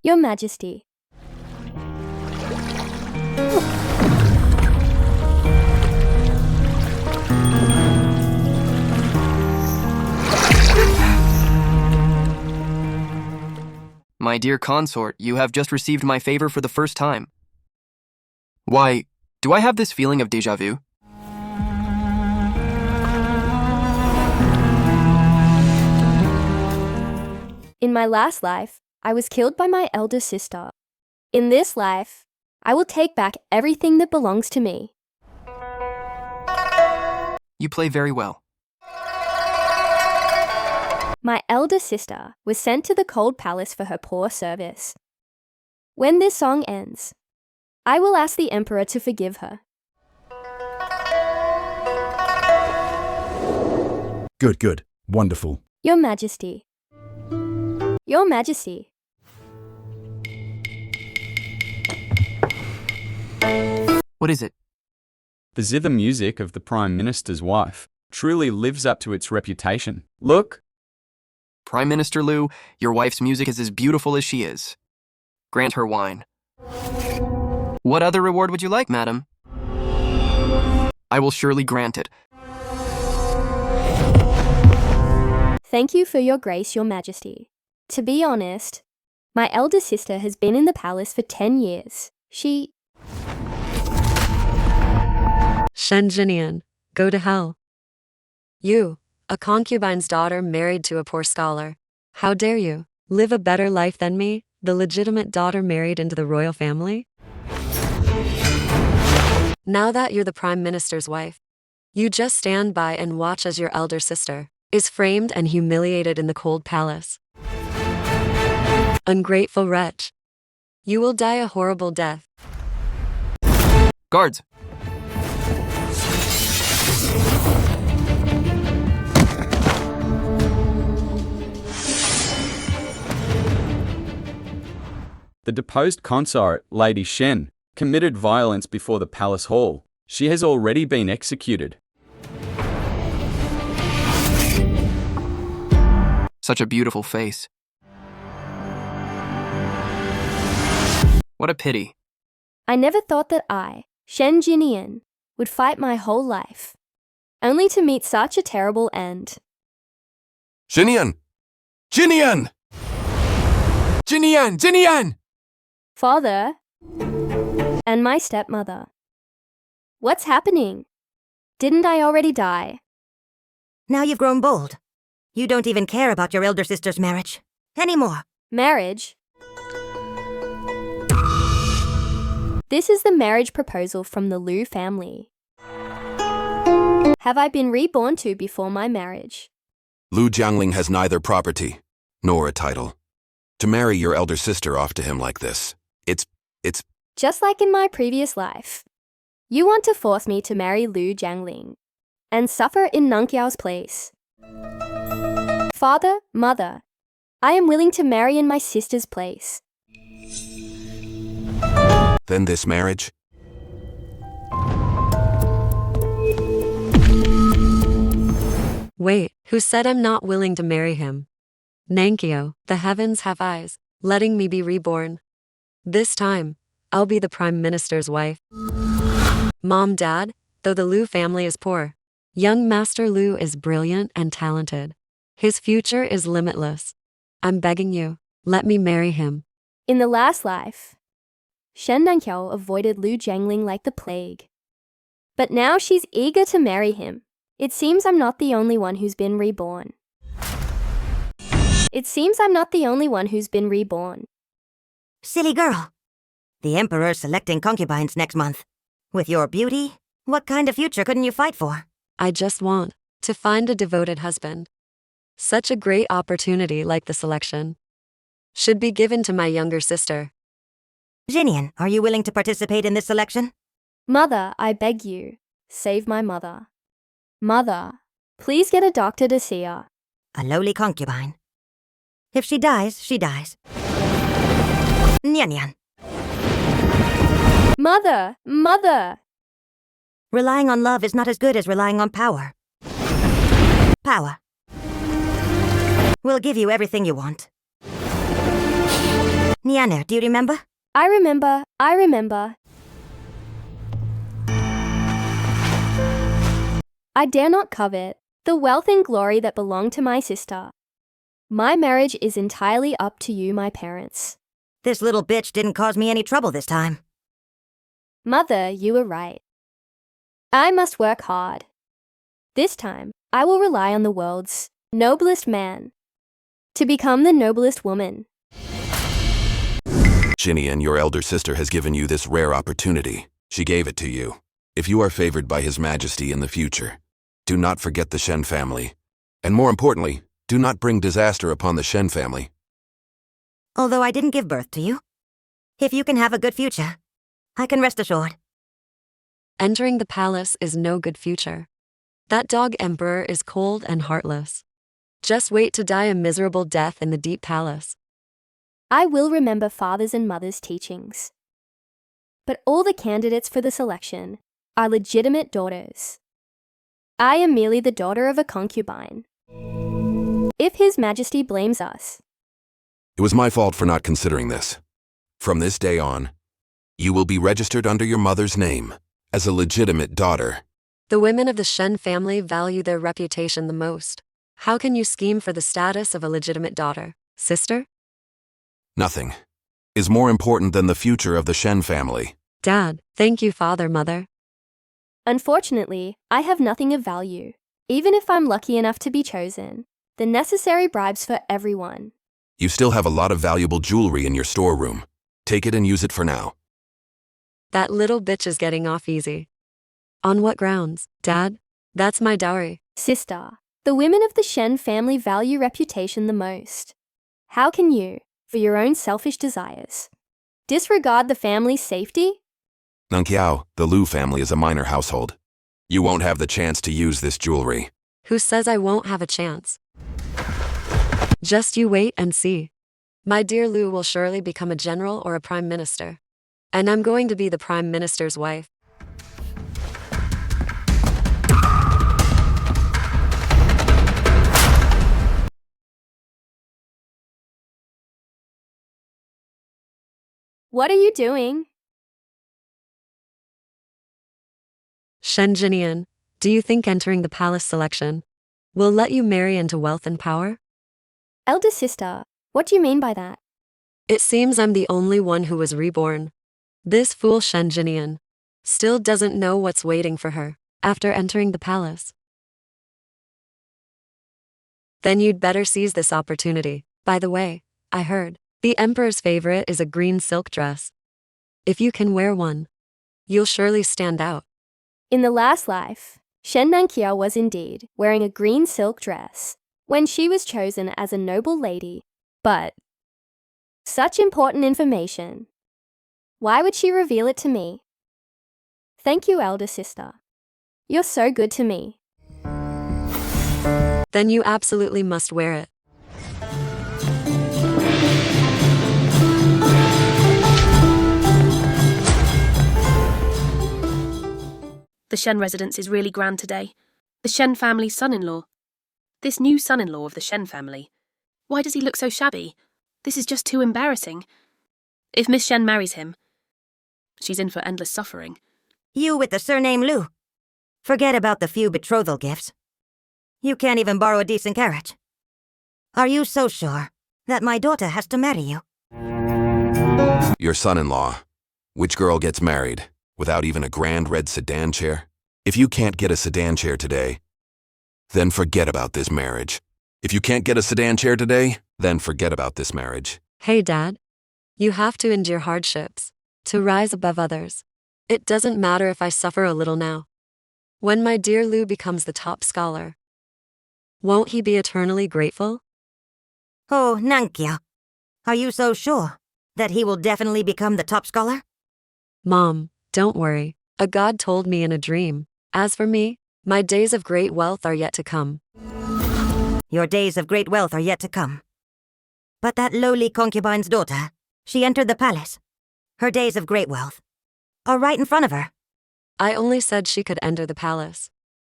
Your Majesty. My dear consort, you have just received my favor for the first time. Why, do I have this feeling of déjà vu? In my last life, I was killed by my elder sister. In this life, I will take back everything that belongs to me. You play very well. My elder sister was sent to the cold palace for her poor service. When this song ends, I will ask the emperor to forgive her. Good. Wonderful. Your Majesty. Your Majesty. What is it? The zither music of the Prime Minister's wife truly lives up to its reputation. Look! Prime Minister Liu, your wife's music is as beautiful as she is. Grant her wine. What other reward would you like, madam? I will surely grant it. Thank you for your grace, Your Majesty. To be honest, my elder sister has been in the palace for 10 years. She... Shen Jinian, go to hell. You, a concubine's daughter married to a poor scholar. How dare you live a better life than me, the legitimate daughter married into the royal family? Now that you're the Prime Minister's wife, you just stand by and watch as your elder sister is framed and humiliated in the cold palace. Ungrateful wretch. You will die a horrible death. Guards! The deposed consort, Lady Shen, committed violence before the palace hall. She has already been executed. Such a beautiful face. What a pity. I never thought that I, Shen Jinian, would fight my whole life, only to meet such a terrible end. Jinian! Jinian! Jinian! Jinian! Father and my stepmother. What's happening? Didn't I already die? Now you've grown bold. You don't even care about your elder sister's marriage anymore. Marriage? This is the marriage proposal from the Liu family. Have I been reborn to before my marriage? Liu Jiangling has neither property nor a title. To marry your elder sister off to him like this, it's... Just like in my previous life. You want to force me to marry Liu Jiangling and suffer in Nunqiao's place. Father, mother, I am willing to marry in my sister's place. Then this marriage? Wait, who said I'm not willing to marry him? Nunqio, the heavens have eyes, letting me be reborn. This time, I'll be the Prime Minister's wife. Mom, Dad, though the Liu family is poor, young Master Liu is brilliant and talented. His future is limitless. I'm begging you, let me marry him. In the last life, Shen Nunqiao avoided Liu Jiangling like the plague. But now she's eager to marry him. It seems I'm not the only one who's been reborn. Silly girl. The Emperor's selecting concubines next month. With your beauty, what kind of future couldn't you fight for? I just want to find a devoted husband. Such a great opportunity like the selection should be given to my younger sister. Jinian, are you willing to participate in this selection? Mother, I beg you, save my mother. Mother, please get a doctor to see her. A lowly concubine. If she dies, she dies. Nyan Nyan. Mother! Mother! Relying on love is not as good as relying on power. Power. We'll give you everything you want. Nyaner, do you remember? I remember. I dare not covet the wealth and glory that belong to my sister. My marriage is entirely up to you, my parents. This little bitch didn't cause me any trouble this time. Mother, you were right. I must work hard. This time, I will rely on the world's noblest man to become the noblest woman. Jinian, your elder sister, has given you this rare opportunity. She gave it to you. If you are favored by His Majesty in the future, do not forget the Shen family. And more importantly, do not bring disaster upon the Shen family. Although I didn't give birth to you, if you can have a good future, I can rest assured. Entering the palace is no good future. That dog emperor is cold and heartless. Just wait to die a miserable death in the deep palace. I will remember father's and mother's teachings. But all the candidates for the selection are legitimate daughters. I am merely the daughter of a concubine. If His Majesty blames us, It was my fault for not considering this. From this day on, you will be registered under your mother's name as a legitimate daughter. The women of the Shen family value their reputation the most. How can you scheme for the status of a legitimate daughter, sister? Nothing is more important than the future of the Shen family. Dad, thank you, father, mother. unfortunately, I have nothing of value. Even if I'm lucky enough to be chosen, the necessary bribes for everyone. You still have a lot of valuable jewelry in your storeroom. Take it and use it for now. That little bitch is getting off easy. On what grounds, Dad? That's my dowry. Sister, the women of the Shen family value reputation the most. How can you, for your own selfish desires, disregard the family's safety? Nunkiao, the Liu family is a minor household. You won't have the chance to use this jewelry. Who says I won't have a chance? Just you wait and see. My dear Liu will surely become a general or a prime minister. And I'm going to be the prime minister's wife. What are you doing? Shen Jinian, do you think entering the palace selection will let you marry into wealth and power? Elder sister, what do you mean by that? It seems I'm the only one who was reborn. This fool Shen Jinian still doesn't know what's waiting for her after entering the palace. Then you'd better seize this opportunity. By the way, I heard the emperor's favorite is a green silk dress. If you can wear one, you'll surely stand out. In the last life, Shen Nankia was indeed wearing a green silk dress when she was chosen as a noble lady, but such important information. Why would she reveal it to me? Thank you, elder sister. You're so good to me. Then you absolutely must wear it. The Shen residence is really grand today. The Shen family's son-in-law. This new son-in-law of the Shen family. Why does he look so shabby? This is just too embarrassing. If Miss Shen marries him, she's in for endless suffering. You with the surname Liu. Forget about the few betrothal gifts. You can't even borrow a decent carriage. Are you so sure that my daughter has to marry you? Your son-in-law. Which girl gets married without even a grand red sedan chair? If you can't get a sedan chair today, then forget about this marriage. If you can't get a sedan chair today, then forget about this marriage. Hey, Dad. You have to endure hardships to rise above others. It doesn't matter if I suffer a little now. When my dear Liu becomes the top scholar, won't he be eternally grateful? Oh, Nankia. Are you so sure that he will definitely become the top scholar? Mom, don't worry. A god told me in a dream. As for me, my days of great wealth are yet to come. Your days of great wealth are yet to come. But that lowly concubine's daughter, she entered the palace. Her days of great wealth are right in front of her. I only said she could enter the palace.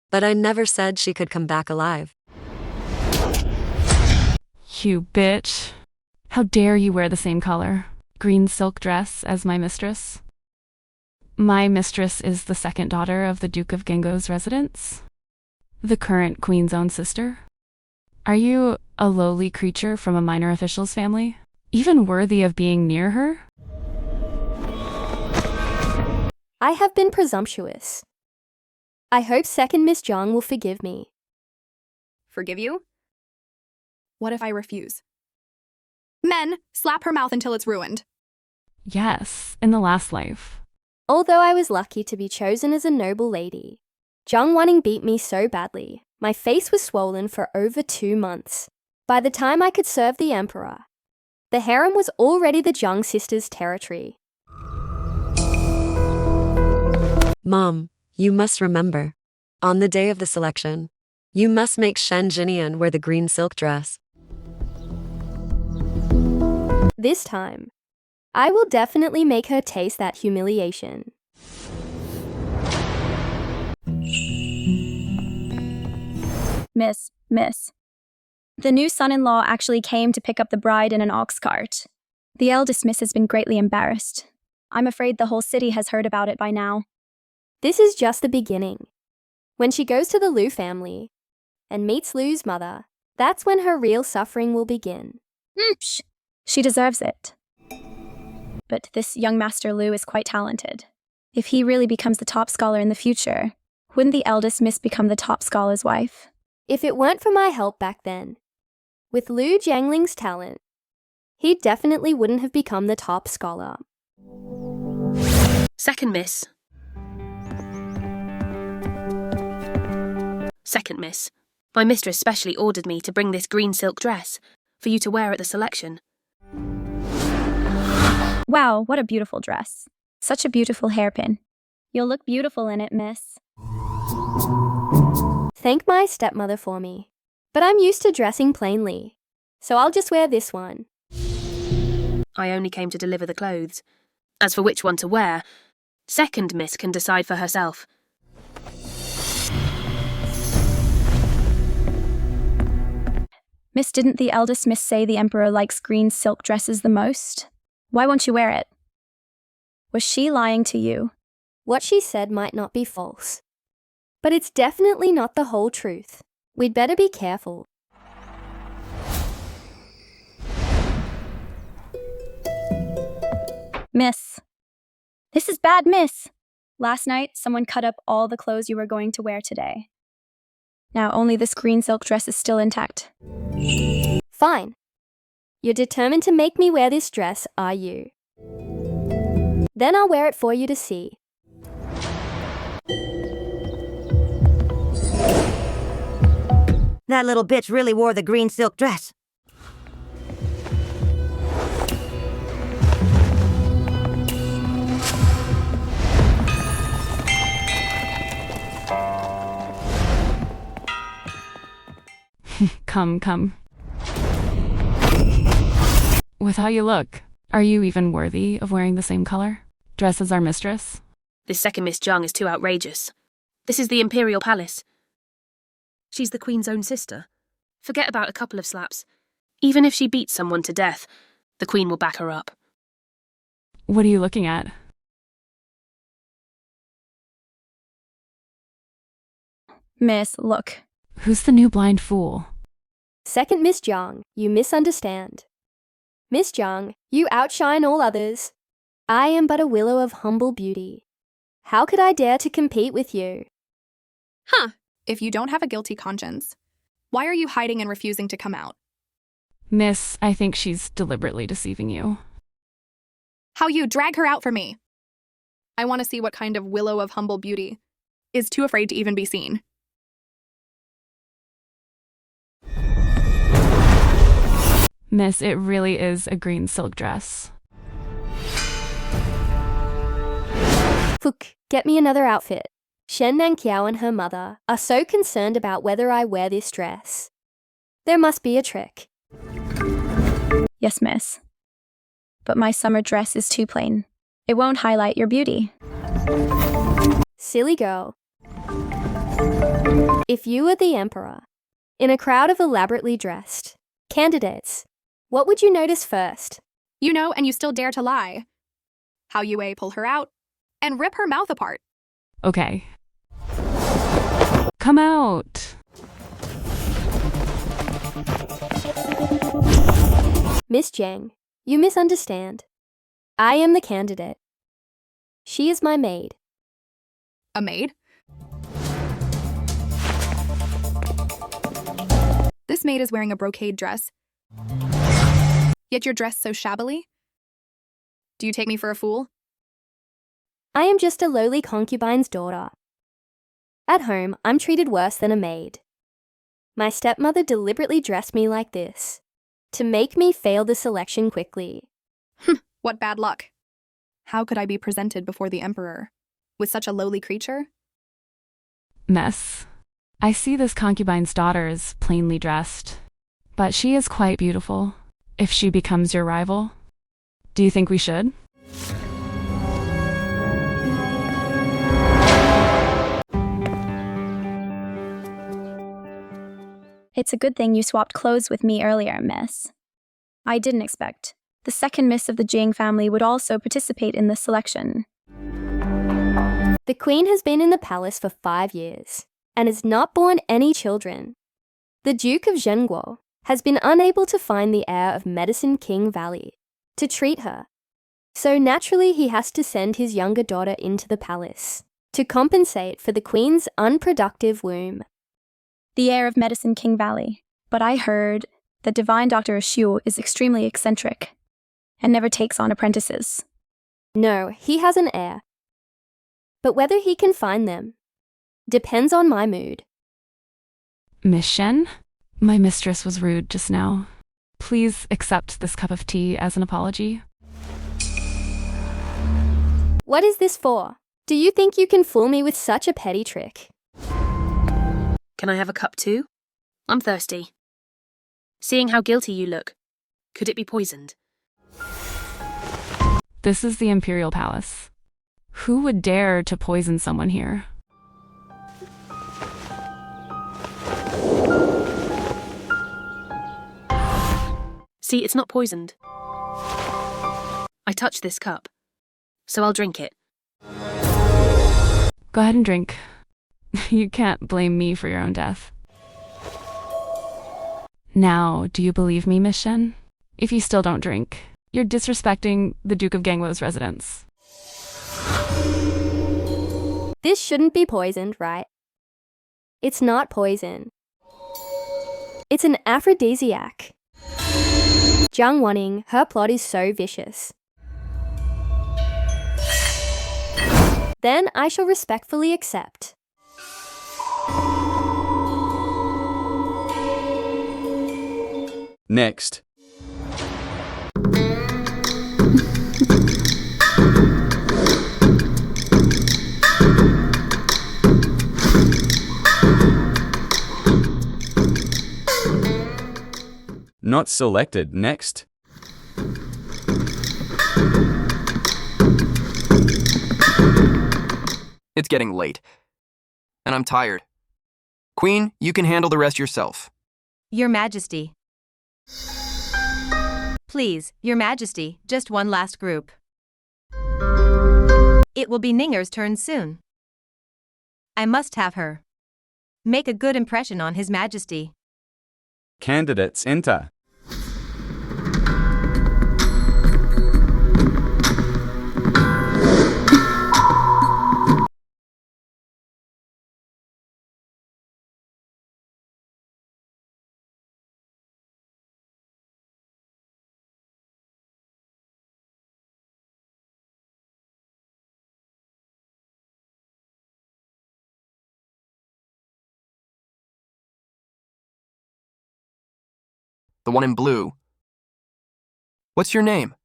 But I never said she could come back alive. You bitch. How dare you wear the same color? green silk dress as my mistress. My mistress is the second daughter of the Duke of Gengo's residence, the current queen's own sister. Are you a lowly creature from a minor official's family, even worthy of being near her? I have been presumptuous. I hope second Miss Jong will forgive me. Forgive you? What if I refuse? Men, slap her mouth until it's ruined. Yes, in the last life. Although I was lucky to be chosen as a noble lady, Jung Wanning beat me so badly, my face was swollen for over 2 months. By the time I could serve the emperor, the harem was already the Jung sisters' territory. Mom, you must remember. On the day of the selection, you must make Shen Jinian wear the green silk dress. This time, I will definitely make her taste that humiliation. Miss. The new son-in-law actually came to pick up the bride in an ox cart. The eldest miss has been greatly embarrassed. I'm afraid the whole city has heard about it by now. This is just the beginning. When she goes to the Liu family and meets Liu's mother, that's when her real suffering will begin. Shh. She deserves it. But this young Master Liu is quite talented. If he really becomes the top scholar in the future, wouldn't the eldest miss become the top scholar's wife? If it weren't for my help back then, with Liu Jiangling's talent, he definitely wouldn't have become the top scholar. Second miss. Second miss. My mistress specially ordered me to bring this green silk dress for you to wear at the selection. Wow, what a beautiful dress. Such a beautiful hairpin. You'll look beautiful in it, miss. Thank my stepmother for me. But I'm used to dressing plainly, so I'll just wear this one. I only came to deliver the clothes. As for which one to wear, second miss can decide for herself. Miss, didn't the eldest miss say the emperor likes green silk dresses the most? Why won't you wear it? Was she lying to you? What she said might not be false, but it's definitely not the whole truth. We'd better be careful. Miss. This is bad, miss. Last night, someone cut up all the clothes you were going to wear today. Now only this green silk dress is still intact. Fine. You're determined to make me wear this dress, are you? Then I'll wear it for you to see. That little bitch really wore the green silk dress. Come. With how you look, are you even worthy of wearing the same color dress as our mistress? This second Miss Jung is too outrageous. This is the Imperial Palace. She's the Queen's own sister. Forget about a couple of slaps. Even if she beats someone to death, the Queen will back her up. What are you looking at? Miss, look. Who's the new blind fool? Second Miss Jung, you misunderstand. Miss Jung, you outshine all others. I am but a willow of humble beauty. How could I dare to compete with you? Huh. If you don't have a guilty conscience, why are you hiding and refusing to come out? Miss, I think she's deliberately deceiving you. How you drag her out for me. I want to see what kind of willow of humble beauty is too afraid to even be seen. Miss, it really is a green silk dress. Look, get me another outfit. Shen Nankiao and her mother are so concerned about whether I wear this dress. There must be a trick. Yes, miss. But my summer dress is too plain. It won't highlight your beauty. Silly girl. If you were the emperor, in a crowd of elaborately dressed candidates, what would you notice first? You know, and you still dare to lie. How Yue pull her out and rip her mouth apart. Okay. Come out. Miss Jiang, you misunderstand. I am the candidate. She is my maid. A maid? This maid is wearing a brocade dress. Yet you're dressed so shabbily? Do you take me for a fool? I am just a lowly concubine's daughter. At home, I'm treated worse than a maid. My stepmother deliberately dressed me like this, to make me fail the selection quickly. What bad luck. How could I be presented before the emperor with such a lowly creature? Miss, I see this concubine's daughter is plainly dressed, but she is quite beautiful. If she becomes your rival, do you think we should? It's a good thing you swapped clothes with me earlier, miss. I didn't expect the second miss of the Jiang family would also participate in this selection. The queen has been in the palace for 5 years and has not borne any children. The Duke of Zhenguo has been unable to find the heir of Medicine King Valley to treat her. So naturally he has to send his younger daughter into the palace to compensate for the queen's unproductive womb. The heir of Medicine King Valley, but I heard that Divine Dr. Shu is extremely eccentric and never takes on apprentices. No, he has an heir. But whether he can find them depends on my mood. Miss Shen, my mistress was rude just now. Please accept this cup of tea as an apology. What is this for? Do you think you can fool me with such a petty trick? Can I have a cup too? I'm thirsty. Seeing how guilty you look, could it be poisoned? This is the Imperial Palace. Who would dare to poison someone here? See, it's not poisoned. I touched this cup, so I'll drink it. Go ahead and drink. You can't blame me for your own death. Now, do you believe me, Miss Shen? If you still don't drink, you're disrespecting the Duke of Gangwo's residence. This shouldn't be poisoned, right? It's not poison. It's an aphrodisiac. Jiang Wanning, her plot is so vicious. Then I shall respectfully accept. Next. Not selected. Next. It's getting late. And I'm tired. Queen, you can handle the rest yourself. Your Majesty. Please, Your Majesty, just one last group. It will be Ninger's turn soon. I must have her. Make a good impression on His Majesty. Candidates enter. The one in blue. What's your name?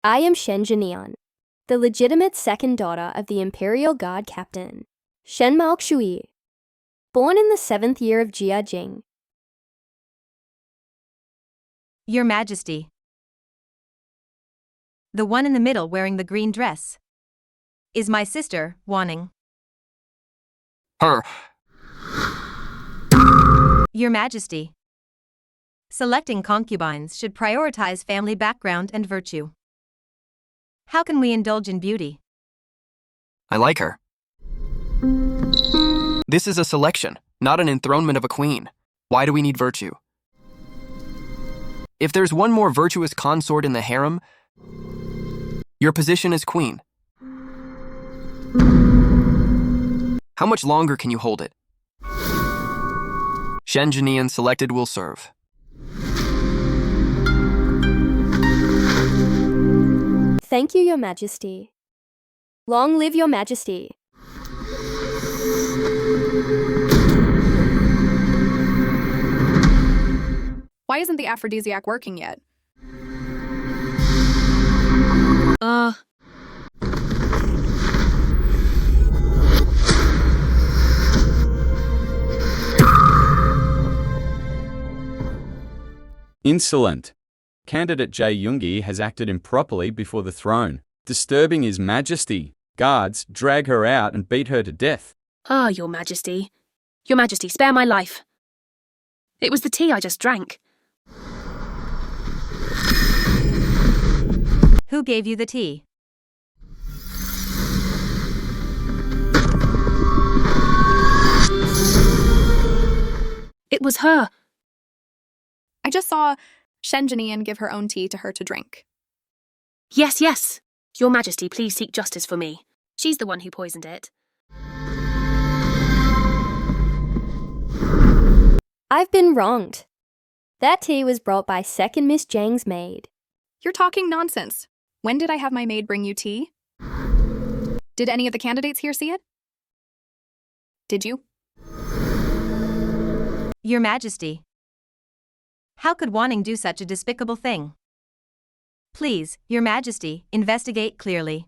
I am Shen Zhenian, the legitimate second daughter of the Imperial Guard Captain, Shen Maokshui, born in the 7th year of Jia Jing. Your Majesty. The one in the middle wearing the green dress is my sister, Wanning. Her. Your Majesty. Selecting concubines should prioritize family background and virtue. How can we indulge in beauty? I like her. This is a selection, not an enthronement of a queen. Why do we need virtue? If there's one more virtuous consort in the harem, your position as queen. How much longer can you hold it? Shen Jinian selected will serve. Thank you, Your Majesty. Long live Your Majesty. Why isn't the aphrodisiac working yet? Insolent. Candidate Jae Yoongi has acted improperly before the throne, disturbing His Majesty. Guards drag her out and beat her to death. Your Majesty. Your Majesty, spare my life. It was the tea I just drank. Who gave you the tea? It was her. I just saw Shen Jinian give her own tea to her to drink. Yes, yes. Your Majesty, please seek justice for me. She's the one who poisoned it. I've been wronged. That tea was brought by second Miss Jang's maid. You're talking nonsense. When did I have my maid bring you tea? Did any of the candidates here see it? Did you? Your Majesty. How could Wanning do such a despicable thing? Please, Your Majesty, investigate clearly.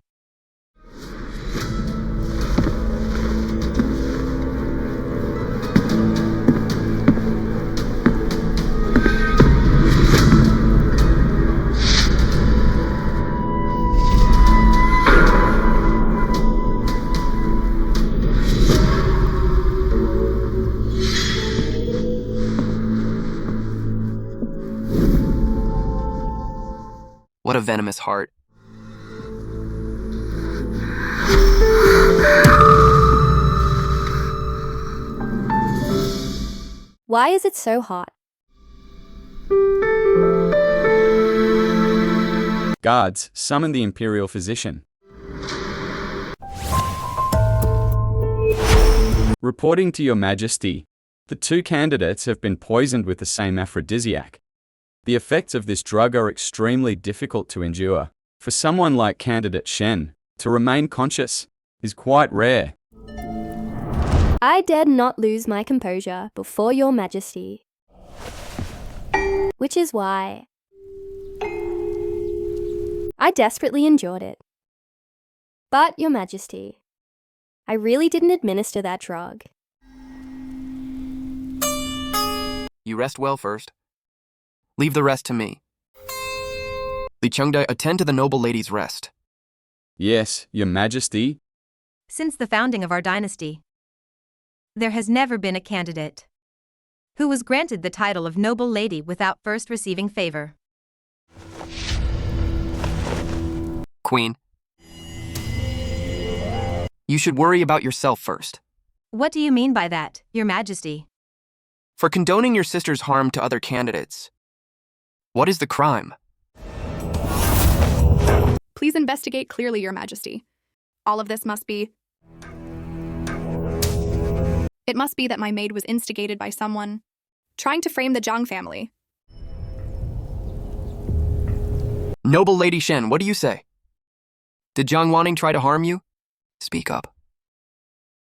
What a venomous heart. Why is it so hot? Guards summon the imperial physician. Reporting to Your Majesty, the two candidates have been poisoned with the same aphrodisiac. The effects of this drug are extremely difficult to endure. For someone like candidate Shen, to remain conscious is quite rare. I dared not lose my composure before Your Majesty. Which is why I desperately endured it. But, Your Majesty, I really didn't administer that drug. You rest well first. Leave the rest to me. Li Chengda, attend to the noble lady's rest. Yes, Your Majesty. Since the founding of our dynasty, there has never been a candidate who was granted the title of noble lady without first receiving favor. Queen. You should worry about yourself first. What do you mean by that, Your Majesty? For condoning your sister's harm to other candidates. What is the crime? Please investigate clearly, Your Majesty. All of this must be... It must be that my maid was instigated by someone trying to frame the Zhang family. Noble Lady Shen, what do you say? Did Zhang Wanning try to harm you? Speak up.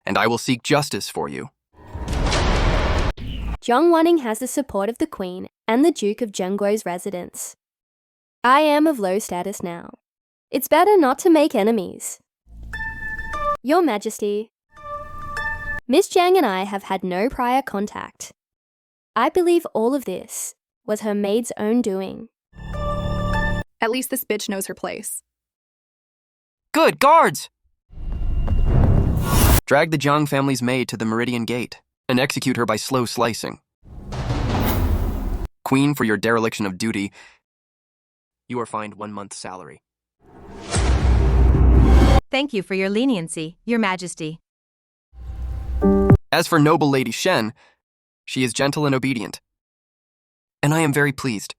And I will seek justice for you. Zhang Wanning has the support of the Queen and the Duke of Zhengguo's residence. I am of low status now. It's better not to make enemies. Your Majesty, Miss Zhang and I have had no prior contact. I believe all of this was her maid's own doing. At least this bitch knows her place. Good, guards! Drag the Jiang family's maid to the Meridian Gate and execute her by slow slicing. Queen, for your dereliction of duty, you are fined 1 month's salary. Thank you for your leniency, Your Majesty. As for noble Lady Shen, she is gentle and obedient, and I am very pleased.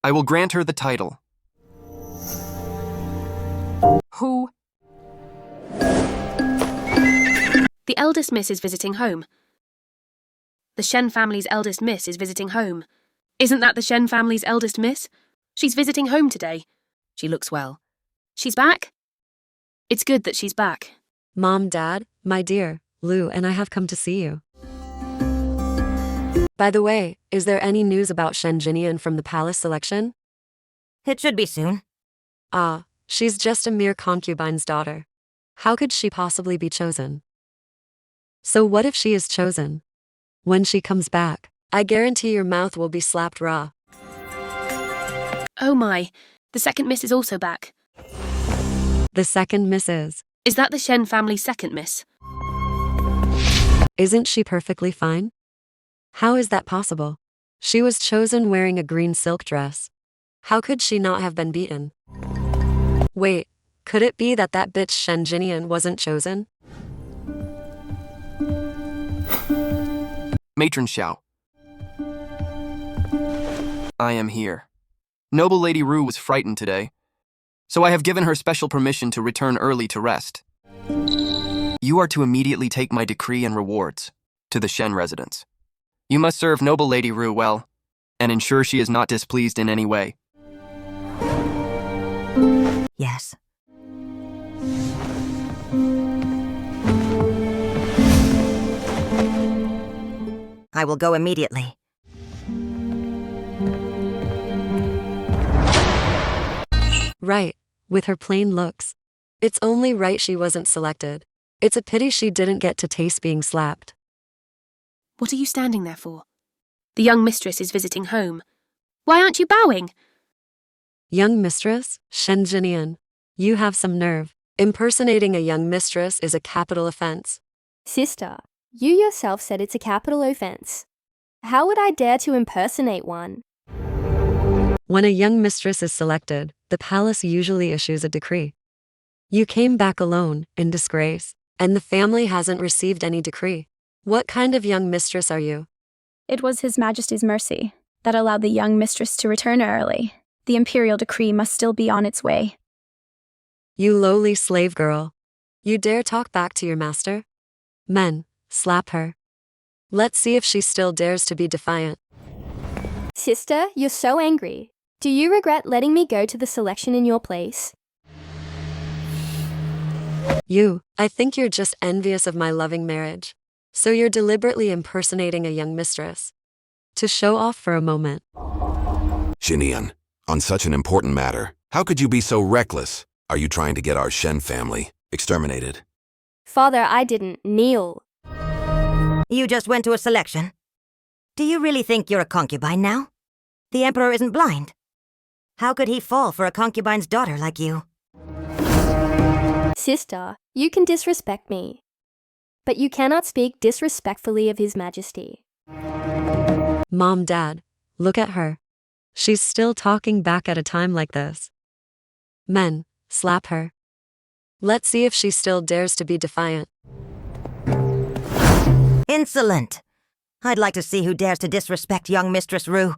I will grant her the title. Who? The eldest miss is visiting home. The Shen family's eldest miss is visiting home. Isn't that the Shen family's eldest miss? She's visiting home today. She looks well. She's back? It's good that she's back. Mom, Dad, my dear, Lou and I have come to see you. By the way, is there any news about Shen Jinian from the palace selection? It should be soon. Ah, she's just a mere concubine's daughter. How could she possibly be chosen? So what if she is chosen? When she comes back, I guarantee your mouth will be slapped raw. Oh my, the second miss is also back. The second miss is. Is that the Shen family's second miss? Isn't she perfectly fine? How is that possible? She was chosen wearing a green silk dress. How could she not have been beaten? Wait, could it be that bitch Shen Jinian wasn't chosen? Matron Xiao. I am here. Noble Lady Ru was frightened today, so I have given her special permission to return early to rest. You are to immediately take my decree and rewards to the Shen residence. You must serve Noble Lady Ru well, and ensure she is not displeased in any way. Yes. I will go immediately. Right, with her plain looks. It's only right she wasn't selected. It's a pity she didn't get to taste being slapped. What are you standing there for? The young mistress is visiting home. Why aren't you bowing? Young mistress, Shen Jinian, you have some nerve. Impersonating a young mistress is a capital offense. Sister, you yourself said it's a capital offense. How would I dare to impersonate one? When a young mistress is selected, the palace usually issues a decree. You came back alone, in disgrace, and the family hasn't received any decree. What kind of young mistress are you? It was His Majesty's mercy that allowed the young mistress to return early. The imperial decree must still be on its way. You lowly slave girl. You dare talk back to your master? Men, slap her. Let's see if she still dares to be defiant. Sister, you're so angry. Do you regret letting me go to the selection in your place? I think you're just envious of my loving marriage. So you're deliberately impersonating a young mistress. To show off for a moment. Jinian, on such an important matter, how could you be so reckless? Are you trying to get our Shen family exterminated? Father, I didn't. Kneel. You just went to a selection? Do you really think you're a concubine now? The Emperor isn't blind. How could he fall for a concubine's daughter like you? Sister, you can disrespect me, but you cannot speak disrespectfully of His Majesty. Mom, Dad, look at her. She's still talking back at a time like this. Men, slap her. Let's see if she still dares to be defiant. Insolent! I'd like to see who dares to disrespect young Mistress Ru.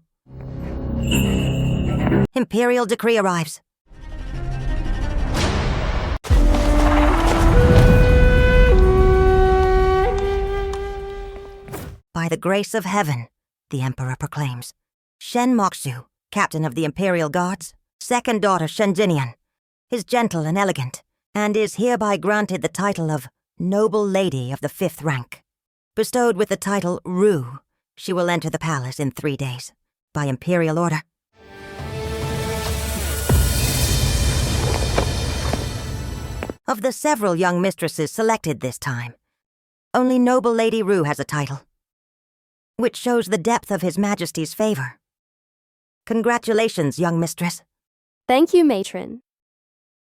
Imperial decree arrives. By the grace of heaven, the Emperor proclaims, Shen Moxu, captain of the Imperial Guards, second daughter Shen Jinian, is gentle and elegant, and is hereby granted the title of Noble Lady of the 5th rank. Bestowed with the title Ru, she will enter the palace in 3 days, by imperial order. Of the several young mistresses selected this time, only Noble Lady Ru has a title, which shows the depth of His Majesty's favor. Congratulations, young mistress. Thank you, matron.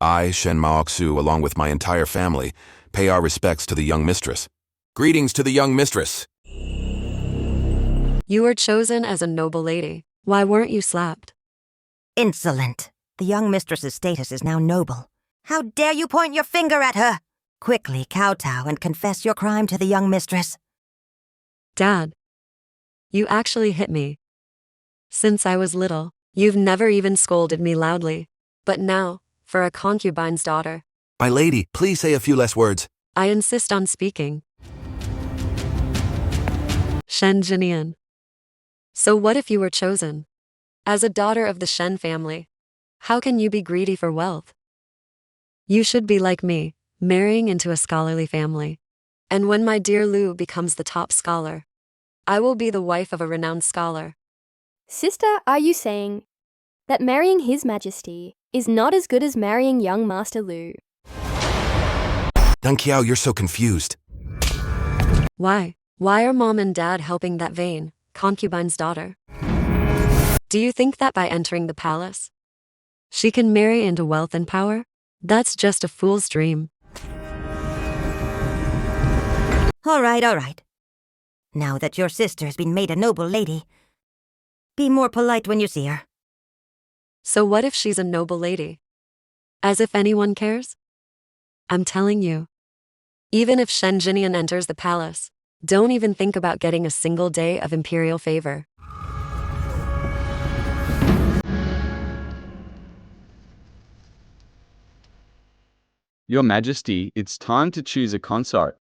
I, Shen Maoksu, along with my entire family, pay our respects to the young mistress. Greetings to the young mistress. You were chosen as a noble lady. Why weren't you slapped? Insolent. The young mistress's status is now noble. How dare you point your finger at her? Quickly kowtow and confess your crime to the young mistress. Dad, you actually hit me. Since I was little, you've never even scolded me loudly. But now, for a concubine's daughter, My lady, please say a few less words. I insist on speaking. Shen Jinian. So what if you were chosen? As a daughter of the Shen family, how can you be greedy for wealth? You should be like me, marrying into a scholarly family. And when my dear Lu becomes the top scholar, I will be the wife of a renowned scholar. Sister, are you saying that marrying His Majesty is not as good as marrying young Master Lu? Deng Qiao, you're so confused. Why? Why are mom and dad helping that vain concubine's daughter? Do you think that by entering the palace, she can marry into wealth and power? That's just a fool's dream. All right. Now that your sister has been made a noble lady, be more polite when you see her. So what if she's a noble lady? As if anyone cares? I'm telling you. Even if Shen Jinian enters the palace, don't even think about getting a single day of imperial favor. Your Majesty, it's time to choose a consort.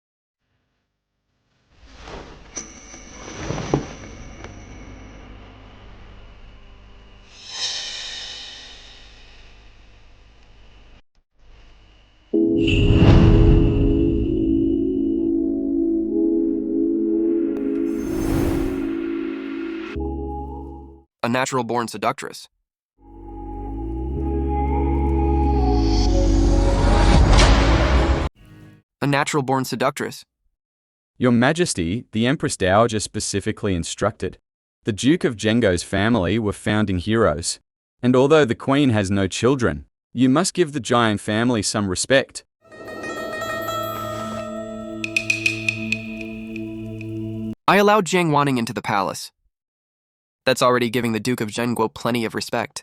A natural-born seductress. A natural-born seductress. Your Majesty, the Empress Dowager specifically instructed. The Duke of Zhengou's family were founding heroes. And although the Queen has no children, you must give the Jiang family some respect. I allowed Jiang Wanning into the palace. That's already giving the Duke of Zhenguo plenty of respect.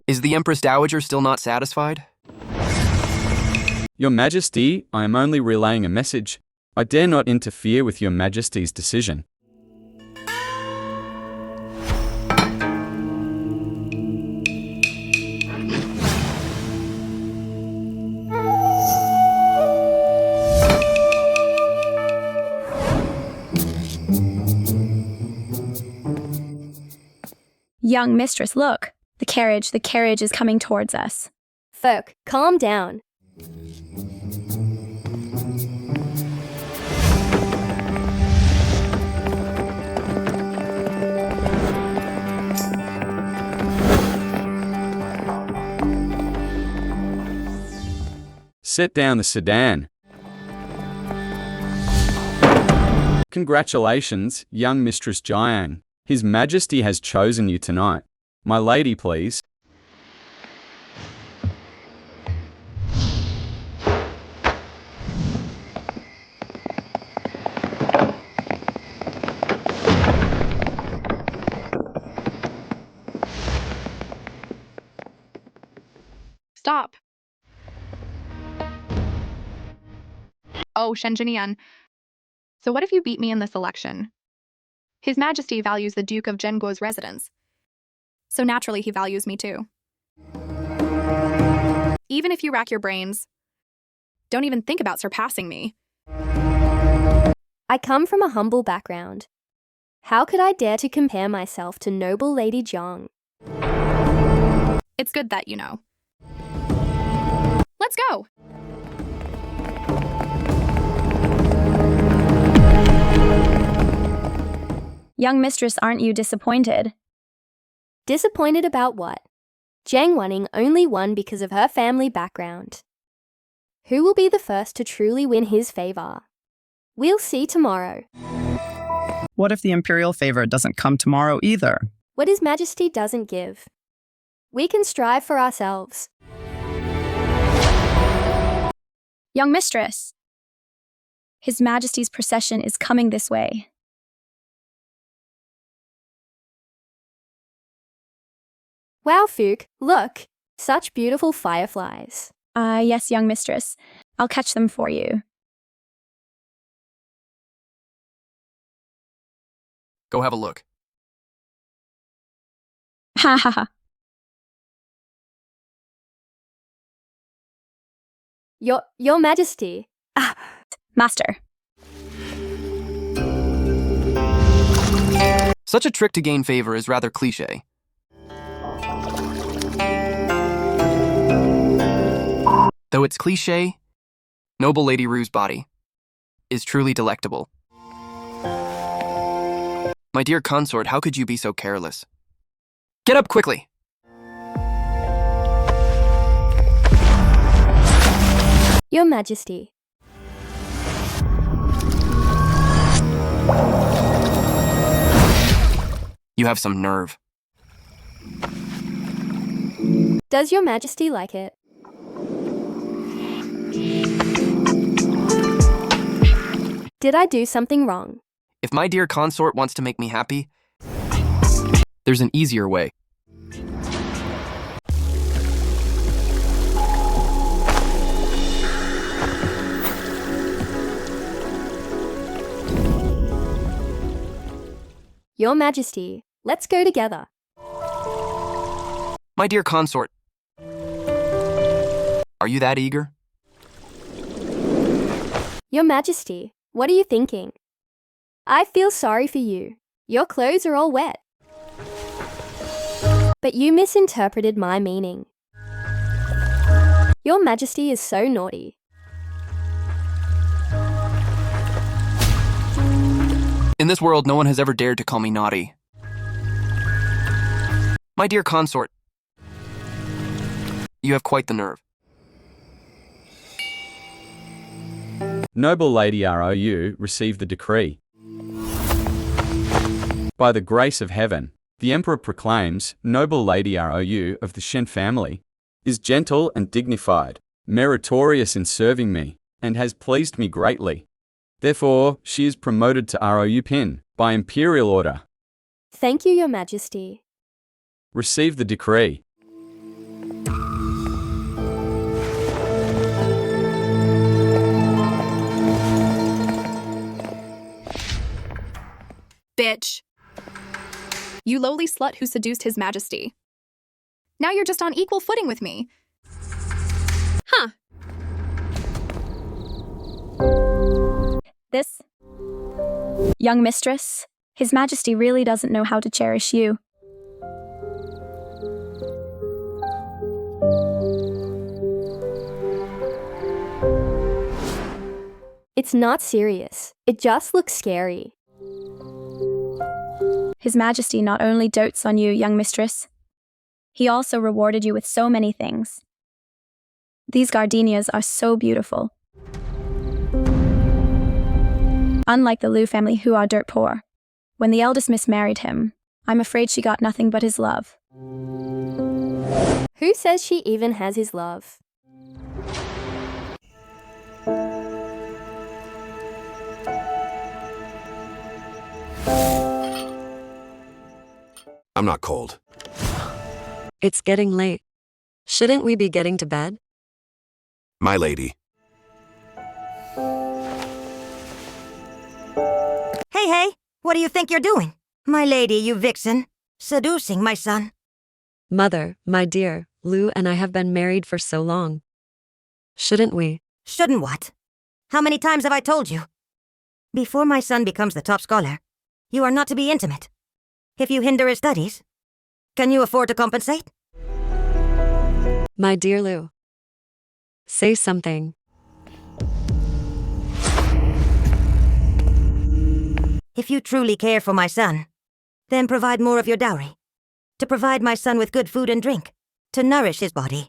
Is the Empress Dowager still not satisfied? Your Majesty, I am only relaying a message. I dare not interfere with Your Majesty's decision. Young mistress, look. The carriage is coming towards us. Folk, calm down. Set down the sedan. Congratulations, young Mistress Jiang. His Majesty has chosen you tonight. My lady, please. Stop. Oh, Shen Jinian. So what if you beat me in this election? His Majesty values the Duke of Zhenguo's residence. So naturally he values me too. Even if you rack your brains, don't even think about surpassing me. I come from a humble background. How could I dare to compare myself to noble Lady Jiang? It's good that you know. Let's go! Young mistress, aren't you disappointed? Disappointed about what? Jiang Wanning only won because of her family background. Who will be the first to truly win his favor? We'll see tomorrow. What if the imperial favor doesn't come tomorrow either? what His Majesty doesn't give. We can strive for ourselves. Young mistress, His Majesty's procession is coming this way. Wow, Fook, look! Such beautiful fireflies. Yes, young mistress. I'll catch them for you. Go have a look. Ha ha ha. Your Majesty. Master. Such a trick to gain favor is rather cliché. Though it's cliché, noble Lady Rue's body is truly delectable. My dear consort, how could you be so careless? Get up quickly! Your Majesty. You have some nerve. Does Your Majesty like it? Did I do something wrong? If my dear consort wants to make me happy, there's an easier way. Your Majesty, let's go together. My dear consort, are you that eager? Your Majesty, what are you thinking? I feel sorry for you. Your clothes are all wet. But you misinterpreted my meaning. Your Majesty is so naughty. In this world, no one has ever dared to call me naughty. My dear consort, you have quite the nerve. Noble Lady ROU received the decree. By the grace of heaven, the Emperor proclaims Noble Lady ROU of the Shen family is gentle and dignified, meritorious in serving me, and has pleased me greatly. Therefore, she is promoted to ROU Pin by imperial order. Thank you, Your Majesty. Receive the decree. Bitch. You lowly slut who seduced His Majesty. Now you're just on equal footing with me. Huh. This young mistress, His Majesty really doesn't know how to cherish you. It's not serious. It just looks scary. His Majesty not only dotes on you, young mistress, he also rewarded you with so many things. These gardenias are so beautiful. Unlike the Liu family who are dirt poor. When the eldest miss married him, I'm afraid she got nothing but his love. Who says she even has his love? I'm not cold. It's getting late. Shouldn't we be getting to bed? My lady. Hey, what do you think you're doing? My lady, you vixen. Seducing my son. Mother, my dear, Lou and I have been married for so long. Shouldn't we? Shouldn't what? How many times have I told you? Before my son becomes the top scholar, you are not to be intimate. If you hinder his studies, can you afford to compensate? My dear Lou. Say something. If you truly care for my son, then provide more of your dowry. To provide my son with good food and drink. To nourish his body.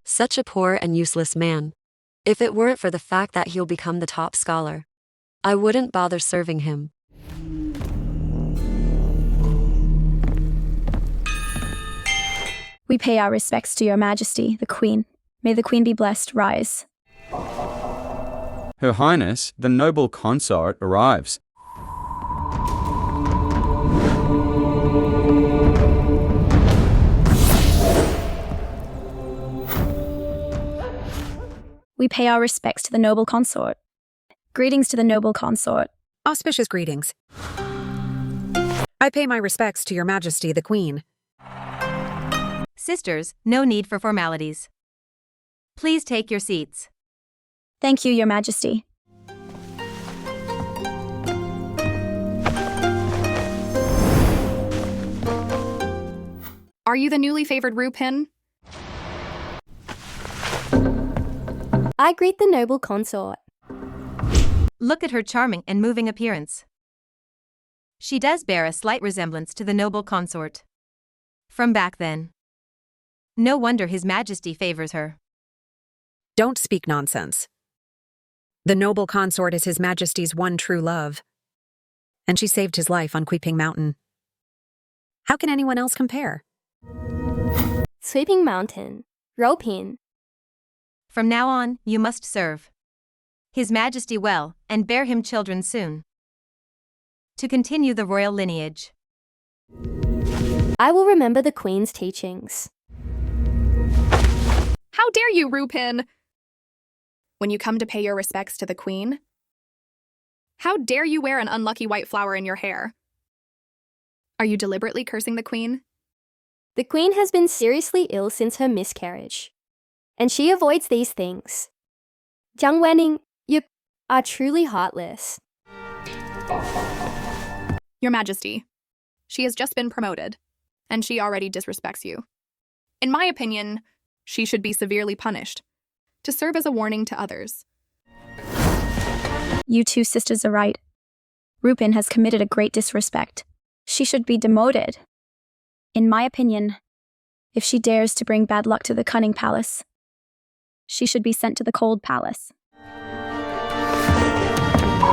Such a poor and useless man. If it weren't for the fact that he'll become the top scholar, I wouldn't bother serving him. We pay our respects to your majesty, the queen. May the queen be blessed. Rise. Her Highness, the noble consort, arrives. We pay our respects to the noble consort. Greetings to the noble consort. Auspicious greetings. I pay my respects to your majesty, the queen. Sisters, no need for formalities. Please take your seats. Thank you, your majesty. Are you the newly favored Rupin? I greet the noble consort. Look at her charming and moving appearance. She does bear a slight resemblance to the noble consort from back then. No wonder His Majesty favors her. Don't speak nonsense. The noble consort is His Majesty's one true love, and she saved his life on Quiping Mountain. How can anyone else compare? Sweeping Mountain. Ropin. From now on, you must serve His Majesty well and bear him children soon, to continue the royal lineage. I will remember the Queen's teachings. How dare you, Rupin? When you come to pay your respects to the Queen? How dare you wear an unlucky white flower in your hair? Are you deliberately cursing the Queen? The Queen has been seriously ill since her miscarriage, and she avoids these things. Jiang Wening, you are truly heartless. Your Majesty, she has just been promoted, and she already disrespects you. In my opinion, she should be severely punished, to serve as a warning to others. You two sisters are right. Rupin has committed a great disrespect. She should be demoted. In my opinion, if she dares to bring bad luck to the Cunning Palace, she should be sent to the Cold Palace.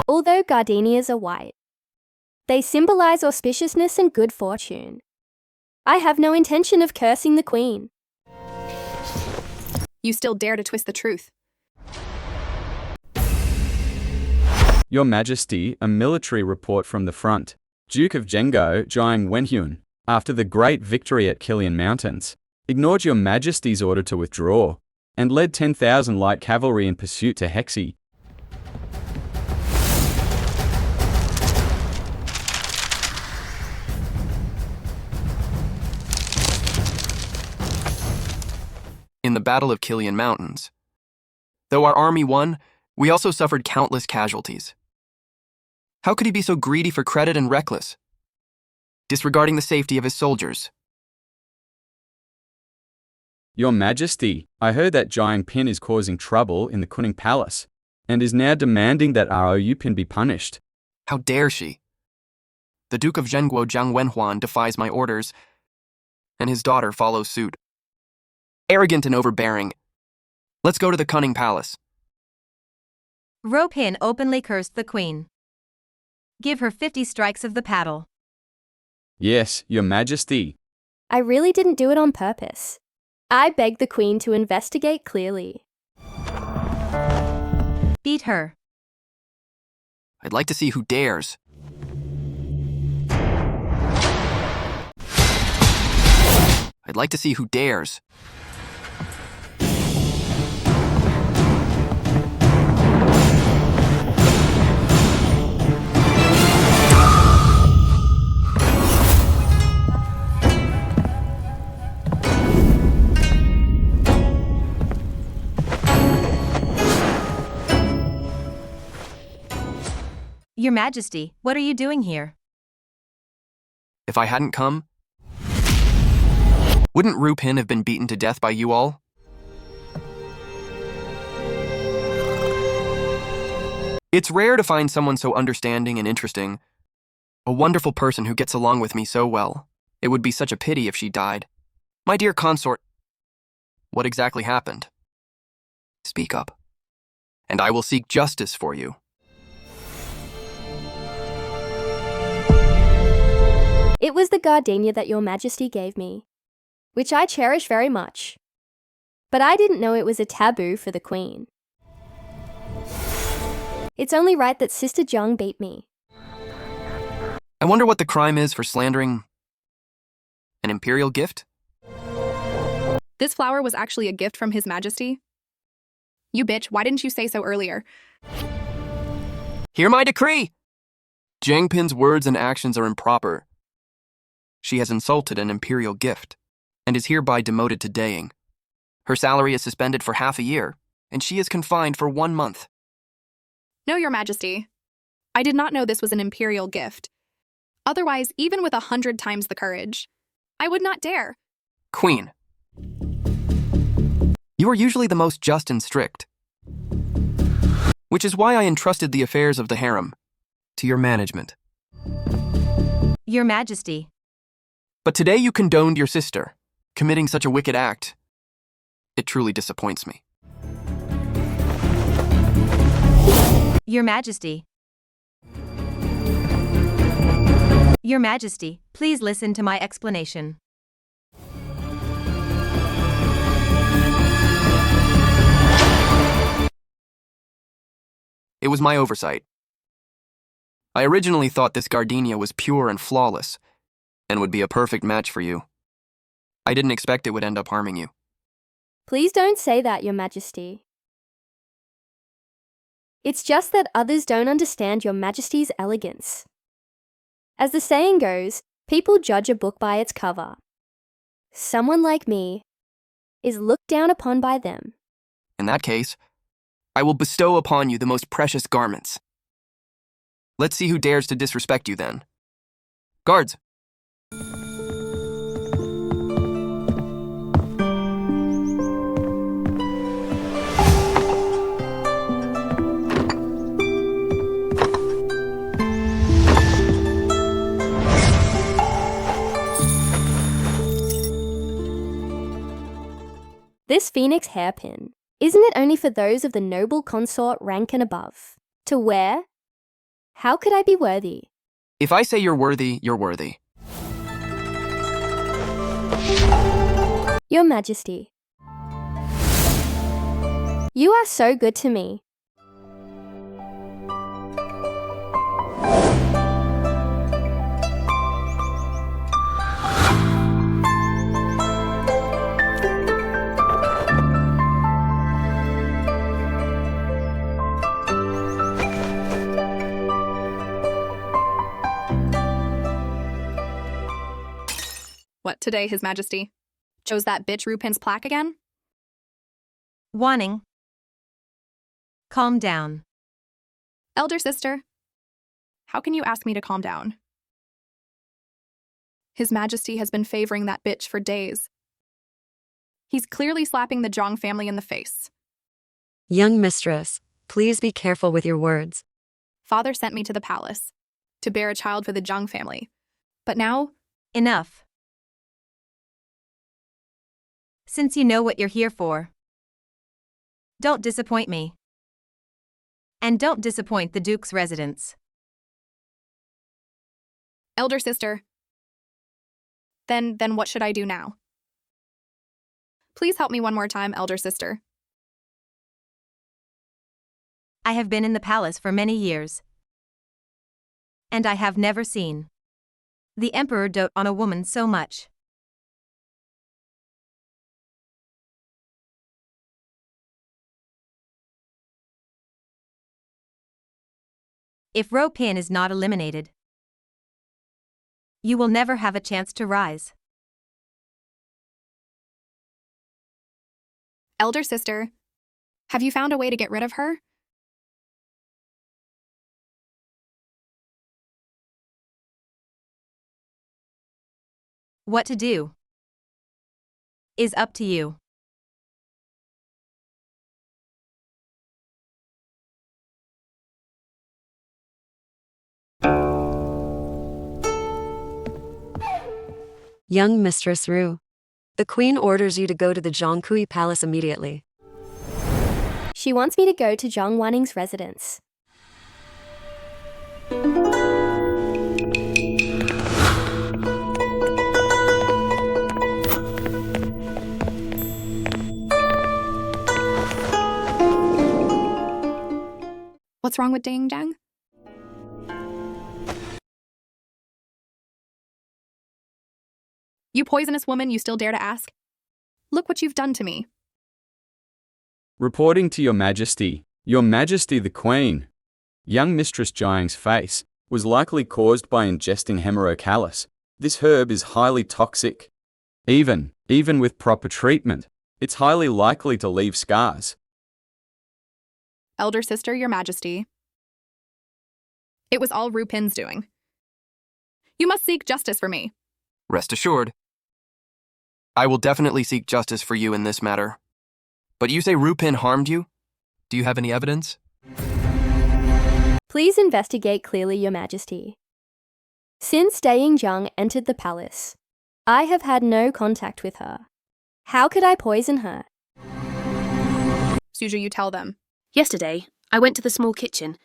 Although gardenias are white, they symbolize auspiciousness and good fortune. I have no intention of cursing the Queen. You still dare to twist the truth. Your Majesty, a military report from the front. Duke of Zhengzhou, Jiang Wenhyun, after the great victory at Qilian Mountains, ignored Your Majesty's order to withdraw, and led 10,000 light cavalry in pursuit to Hexi. In the Battle of Qilian Mountains. Though our army won, we also suffered countless casualties. How could he be so greedy for credit and reckless, disregarding the safety of his soldiers? Your Majesty, I heard that Jiang Pin is causing trouble in the Kunning Palace, and is now demanding that Rou Pin be punished. How dare she? The Duke of Zhenguo Jiang Wenhuan defies my orders, and his daughter follows suit. Arrogant and overbearing. Let's go to the Cunning Palace. Rupin openly cursed the Queen. Give her 50 strikes of the paddle. Yes, Your Majesty. I really didn't do it on purpose. I begged the Queen to investigate clearly. Beat her. I'd like to see who dares. I'd like to see who dares. Your Majesty, what are you doing here? If I hadn't come, wouldn't Rupin have been beaten to death by you all? It's rare to find someone so understanding and interesting, a wonderful person who gets along with me so well. It would be such a pity if she died. My dear consort, what exactly happened? Speak up, and I will seek justice for you. It was the gardenia that your majesty gave me, which I cherish very much. But I didn't know it was a taboo for the queen. It's only right that Sister Jung beat me. I wonder what the crime is for slandering an imperial gift? This flower was actually a gift from His Majesty. You bitch, why didn't you say so earlier? Hear my decree! Jangpin's words and actions are improper. She has insulted an imperial gift and is hereby demoted to daying. Her salary is suspended for half a year, and she is confined for 1 month. No, Your Majesty. I did not know this was an imperial gift. Otherwise, even with 100 times the courage, I would not dare. Queen, you are usually the most just and strict, which is why I entrusted the affairs of the harem to your management. Your Majesty. But today you condoned your sister, committing such a wicked act. It truly disappoints me. Your Majesty. Your Majesty, please listen to my explanation. It was my oversight. I originally thought this gardenia was pure and flawless, and would be a perfect match for you. I didn't expect it would end up harming you. Please don't say that, Your Majesty. It's just that others don't understand Your Majesty's elegance. As the saying goes, people judge a book by its cover. Someone like me is looked down upon by them. In that case, I will bestow upon you the most precious garments. Let's see who dares to disrespect you then. Guards! This phoenix hairpin, isn't it only for those of the noble consort rank and above to wear? How could I be worthy? If I say you're worthy, you're worthy. Your Majesty. You are so good to me. What, today, His Majesty? Chose that bitch Rupin's plaque again? Wanning. Calm down. Elder sister, how can you ask me to calm down? His Majesty has been favoring that bitch for days. He's clearly slapping the Zhang family in the face. Young mistress, please be careful with your words. Father sent me to the palace to bear a child for the Zhang family. But now... Enough. Since you know what you're here for, don't disappoint me. And don't disappoint the Duke's residents. Elder sister, then what should I do now? Please help me one more time, elder sister. I have been in the palace for many years, and I have never seen the Emperor dote on a woman so much. If Ro Pin is not eliminated, you will never have a chance to rise. Elder sister, have you found a way to get rid of her? What to do is up to you. Young Mistress Ru. The Queen orders you to go to the Zhongkui Palace immediately. She wants me to go to Zhang Wanning's residence. wrong with Dang Jang? You poisonous woman, you still dare to ask? Look what you've done to me. Reporting to Your Majesty the Queen. Young Mistress Jiang's face was likely caused by ingesting hemerocallis. This herb is highly toxic. Even with proper treatment, it's highly likely to leave scars. Elder sister, Your Majesty. It was all Ru Pin's doing. You must seek justice for me. Rest assured. I will definitely seek justice for you in this matter. But you say Rupin harmed you? Do you have any evidence? Please investigate clearly, Your Majesty. Since Dae-Jung entered the palace, I have had no contact with her. How could I poison her? Suju, you tell them. Yesterday, I went to the small kitchen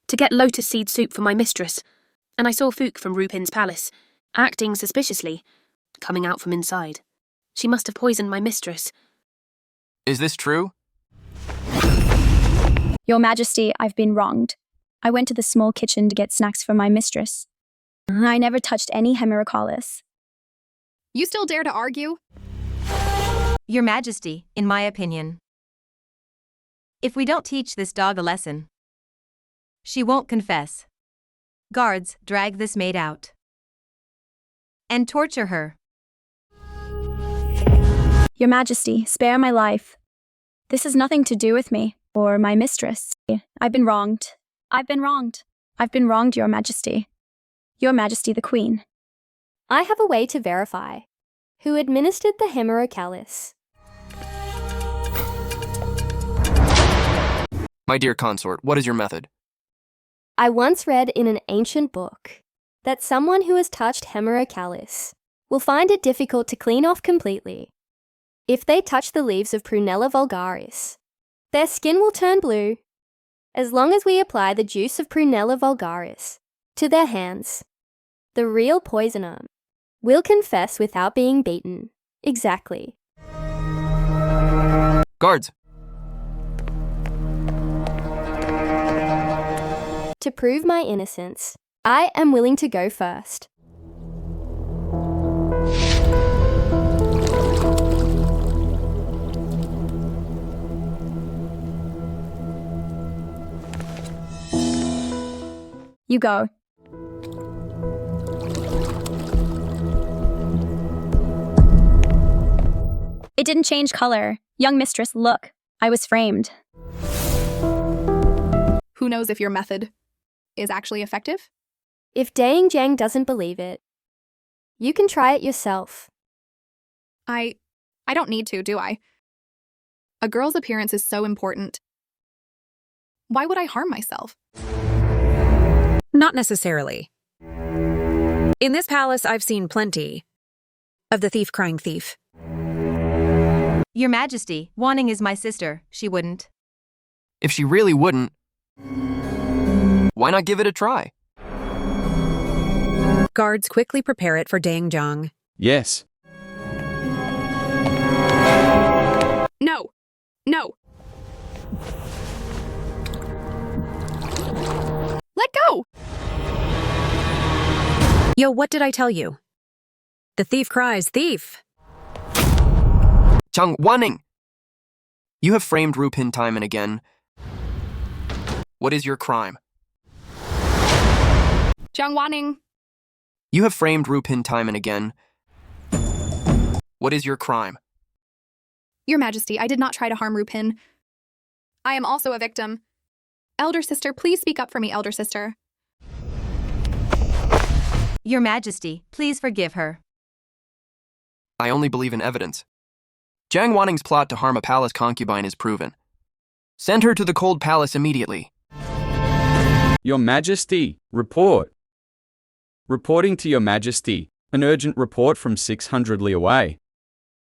to get lotus seed soup for my mistress, and I saw Fook from Rupin's palace, acting suspiciously, coming out from inside. She must have poisoned my mistress. Is this true? Your Majesty, I've been wronged. I went to the small kitchen to get snacks for my mistress. I never touched any hemerocallis. You still dare to argue? Your Majesty, in my opinion, if we don't teach this dog a lesson, she won't confess. Guards, drag this maid out and torture her. Your Majesty, spare my life. This has nothing to do with me or my mistress. I've been wronged. I've been wronged. I've been wronged, Your Majesty. Your Majesty the Queen. I have a way to verify who administered the hemerocallis. My dear consort, what is your method? I once read in an ancient book that someone who has touched hemerocallis will find it difficult to clean off completely. If they touch the leaves of Prunella vulgaris, their skin will turn blue. As long as we apply the juice of Prunella vulgaris to their hands, the real poisoner will confess without being beaten. Exactly. Guards! To prove my innocence, I am willing to go first. You go. It didn't change color. Young mistress, look. I was framed. Who knows if your method is actually effective? If Dae-Jang doesn't believe it, you can try it yourself. I don't need to, do I? A girl's appearance is so important. Why would I harm myself? Not necessarily. In this palace, I've seen plenty of the thief crying thief. Your Majesty, Wanning is my sister. She wouldn't. If she really wouldn't, why not give it a try? Guards, quickly prepare it for Dae-Jung. Yes. No. No. Let go! Yo, what did I tell you? The thief cries thief. Chung Wanning! You have framed Rupin time and again. What is your crime? Jiang Wanning. You have framed Rupin time and again. What is your crime? Your Majesty, I did not try to harm Ru Pin. I am also a victim. Elder sister, please speak up for me, elder sister. Your Majesty, please forgive her. I only believe in evidence. Jiang Wanning's plot to harm a palace concubine is proven. Send her to the cold palace immediately. Your Majesty, report. Reporting to Your Majesty, an urgent report from 600 li away.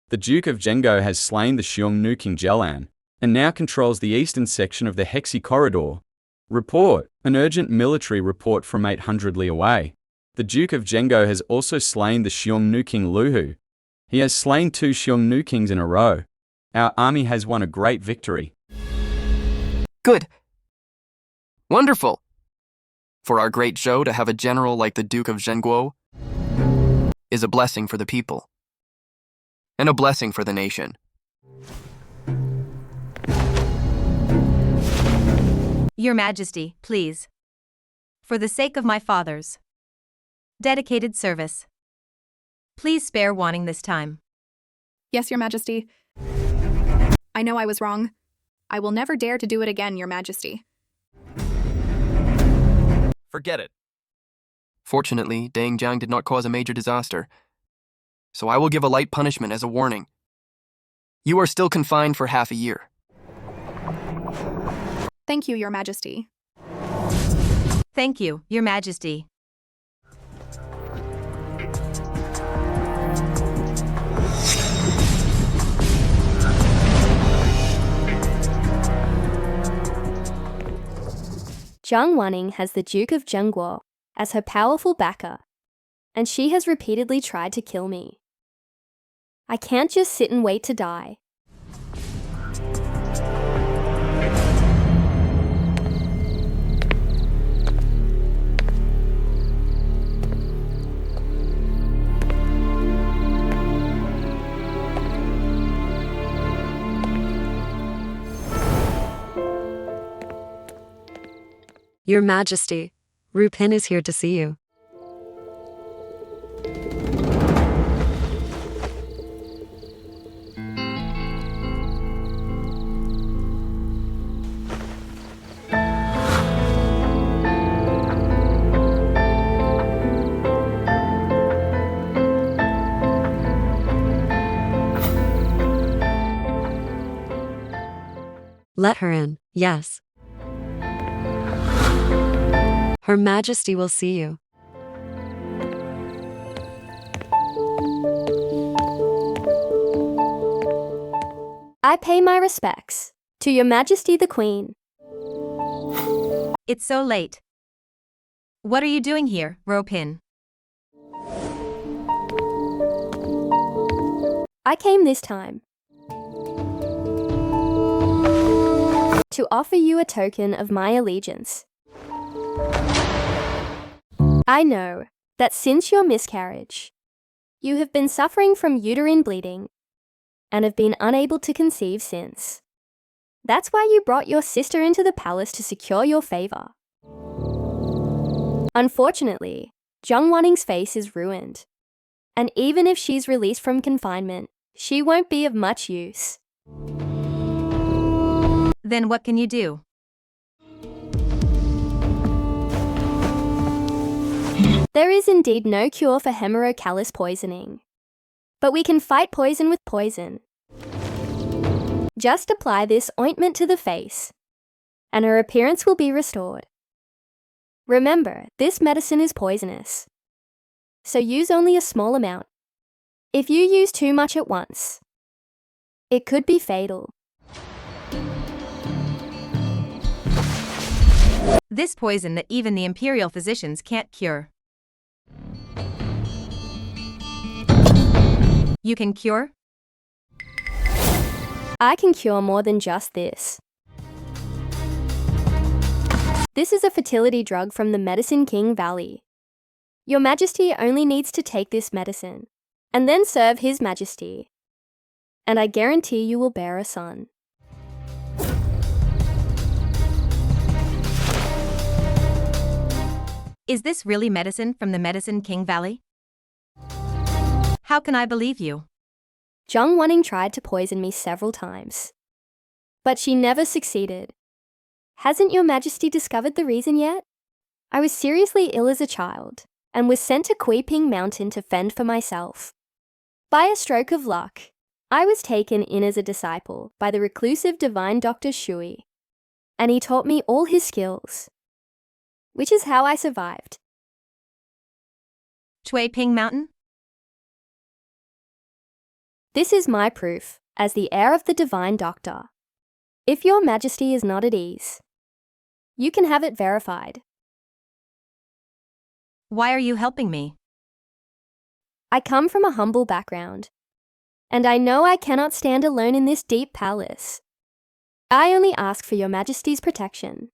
The Duke of Zhengzhou has slain the Xiongnu King Jelan, and now controls the eastern section of the Hexi Corridor. Report, an urgent military report from 800 li away. The Duke of Zhengzhou has also slain the Xiongnu King Luhu. He has slain 2 Xiongnu Kings in a row. Our army has won a great victory. Good. Wonderful! For our great Zhou to have a general like the Duke of Zhenguo is a blessing for the people, and a blessing for the nation. Your Majesty, please. For the sake of my father's dedicated service, please spare wanting this time. Yes, Your Majesty. I know I was wrong. I will never dare to do it again, Your Majesty. Forget it. Fortunately, Deng Jiang did not cause a major disaster, so I will give a light punishment as a warning. You are still confined for half a year. Thank you, Your Majesty. Thank you, Your Majesty. Zhang Wanning has the Duke of Zhenguo as her powerful backer, and she has repeatedly tried to kill me. I can't just sit and wait to die. Your Majesty, Rupin is here to see you. Let her in, yes. Her Majesty will see you. I pay my respects to Your Majesty the Queen. It's so late. What are you doing here, Rupin? I came this time to offer you a token of my allegiance. I know that since your miscarriage, you have been suffering from uterine bleeding and have been unable to conceive since. That's why you brought your sister into the palace to secure your favor. Unfortunately, Zhang Wanning's face is ruined, and even if she's released from confinement, she won't be of much use. Then what can you do? There is indeed no cure for hemerocallis poisoning, but we can fight poison with poison. Just apply this ointment to the face, and her appearance will be restored. Remember, this medicine is poisonous, so use only a small amount. If you use too much at once, it could be fatal. This poison that even the imperial physicians can't cure. You can cure? I can cure more than just this. This is a fertility drug from the Medicine King Valley. Your Majesty only needs to take this medicine, and then serve His Majesty, and I guarantee you will bear a son. Is this really medicine from the Medicine King Valley? How can I believe you? Zhang Wanning tried to poison me several times, but she never succeeded. Hasn't Your Majesty discovered the reason yet? I was seriously ill as a child and was sent to Kuiping Mountain to fend for myself. By a stroke of luck, I was taken in as a disciple by the reclusive divine Dr. Shui, and he taught me all his skills, which is how I survived. Kuiping Mountain? This is my proof as the heir of the divine doctor. If Your Majesty is not at ease, you can have it verified. Why are you helping me? I come from a humble background, and I know I cannot stand alone in this deep palace. I only ask for Your Majesty's protection,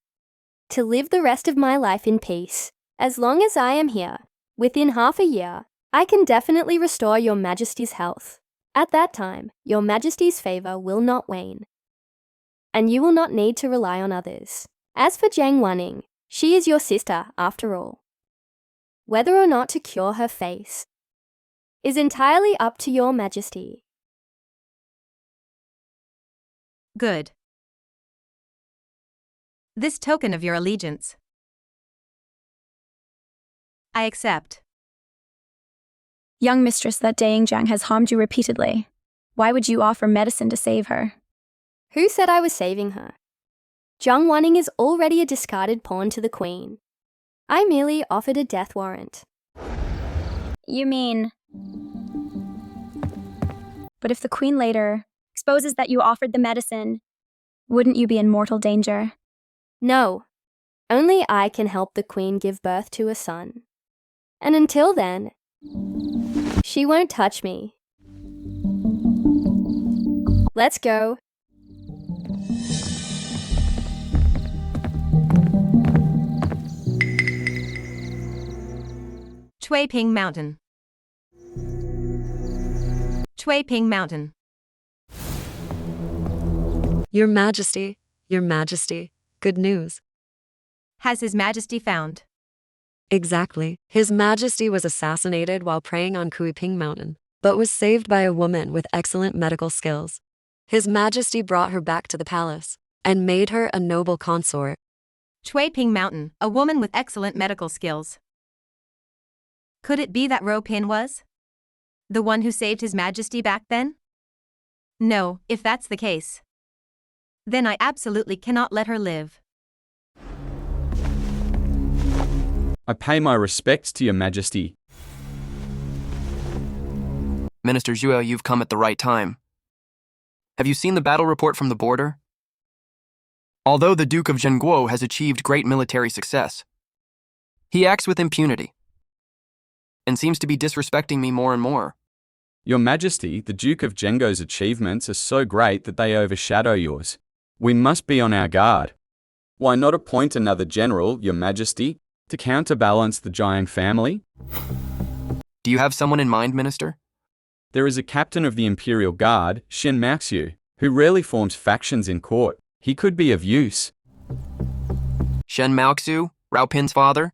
to live the rest of my life in peace. As long as I am here, within half a year, I can definitely restore your Majesty's health. At that time, your Majesty's favor will not wane, and you will not need to rely on others. As for Jiang Wanning, she is your sister after all. Whether or not to cure her face is entirely up to your Majesty. Good. This token of your allegiance. I accept. Young mistress, that Daying Jiang has harmed you repeatedly. Why would you offer medicine to save her? Who said I was saving her? Jiang Wanning is already a discarded pawn to the Queen. I merely offered a death warrant. You mean... But if the Queen later exposes that you offered the medicine, wouldn't you be in mortal danger? No. Only I can help the Queen give birth to a son. And until then, she won't touch me. Let's go. Ping Mountain. Ping Mountain. Your Majesty, good news. Has His Majesty found? Exactly. His Majesty was assassinated while praying on Ping Mountain, but was saved by a woman with excellent medical skills. His Majesty brought her back to the palace and made her a noble consort. Ping Mountain, a woman with excellent medical skills. Could it be that Ro Pin was the one who saved His Majesty back then? No, if that's the case, then I absolutely cannot let her live. I pay my respects to your Majesty. Minister Zhuo, you've come at the right time. Have you seen the battle report from the border? Although the Duke of Zhenguo has achieved great military success, he acts with impunity and seems to be disrespecting me more and more. Your Majesty, the Duke of Zhenguo's achievements are so great that they overshadow yours. We must be on our guard. Why not appoint another general, Your Majesty, to counterbalance the Jiang family? Do you have someone in mind, Minister? There is a captain of the Imperial Guard, Shen Maxiu, who rarely forms factions in court. He could be of use. Shen Maoxiu, Rao Pin's father?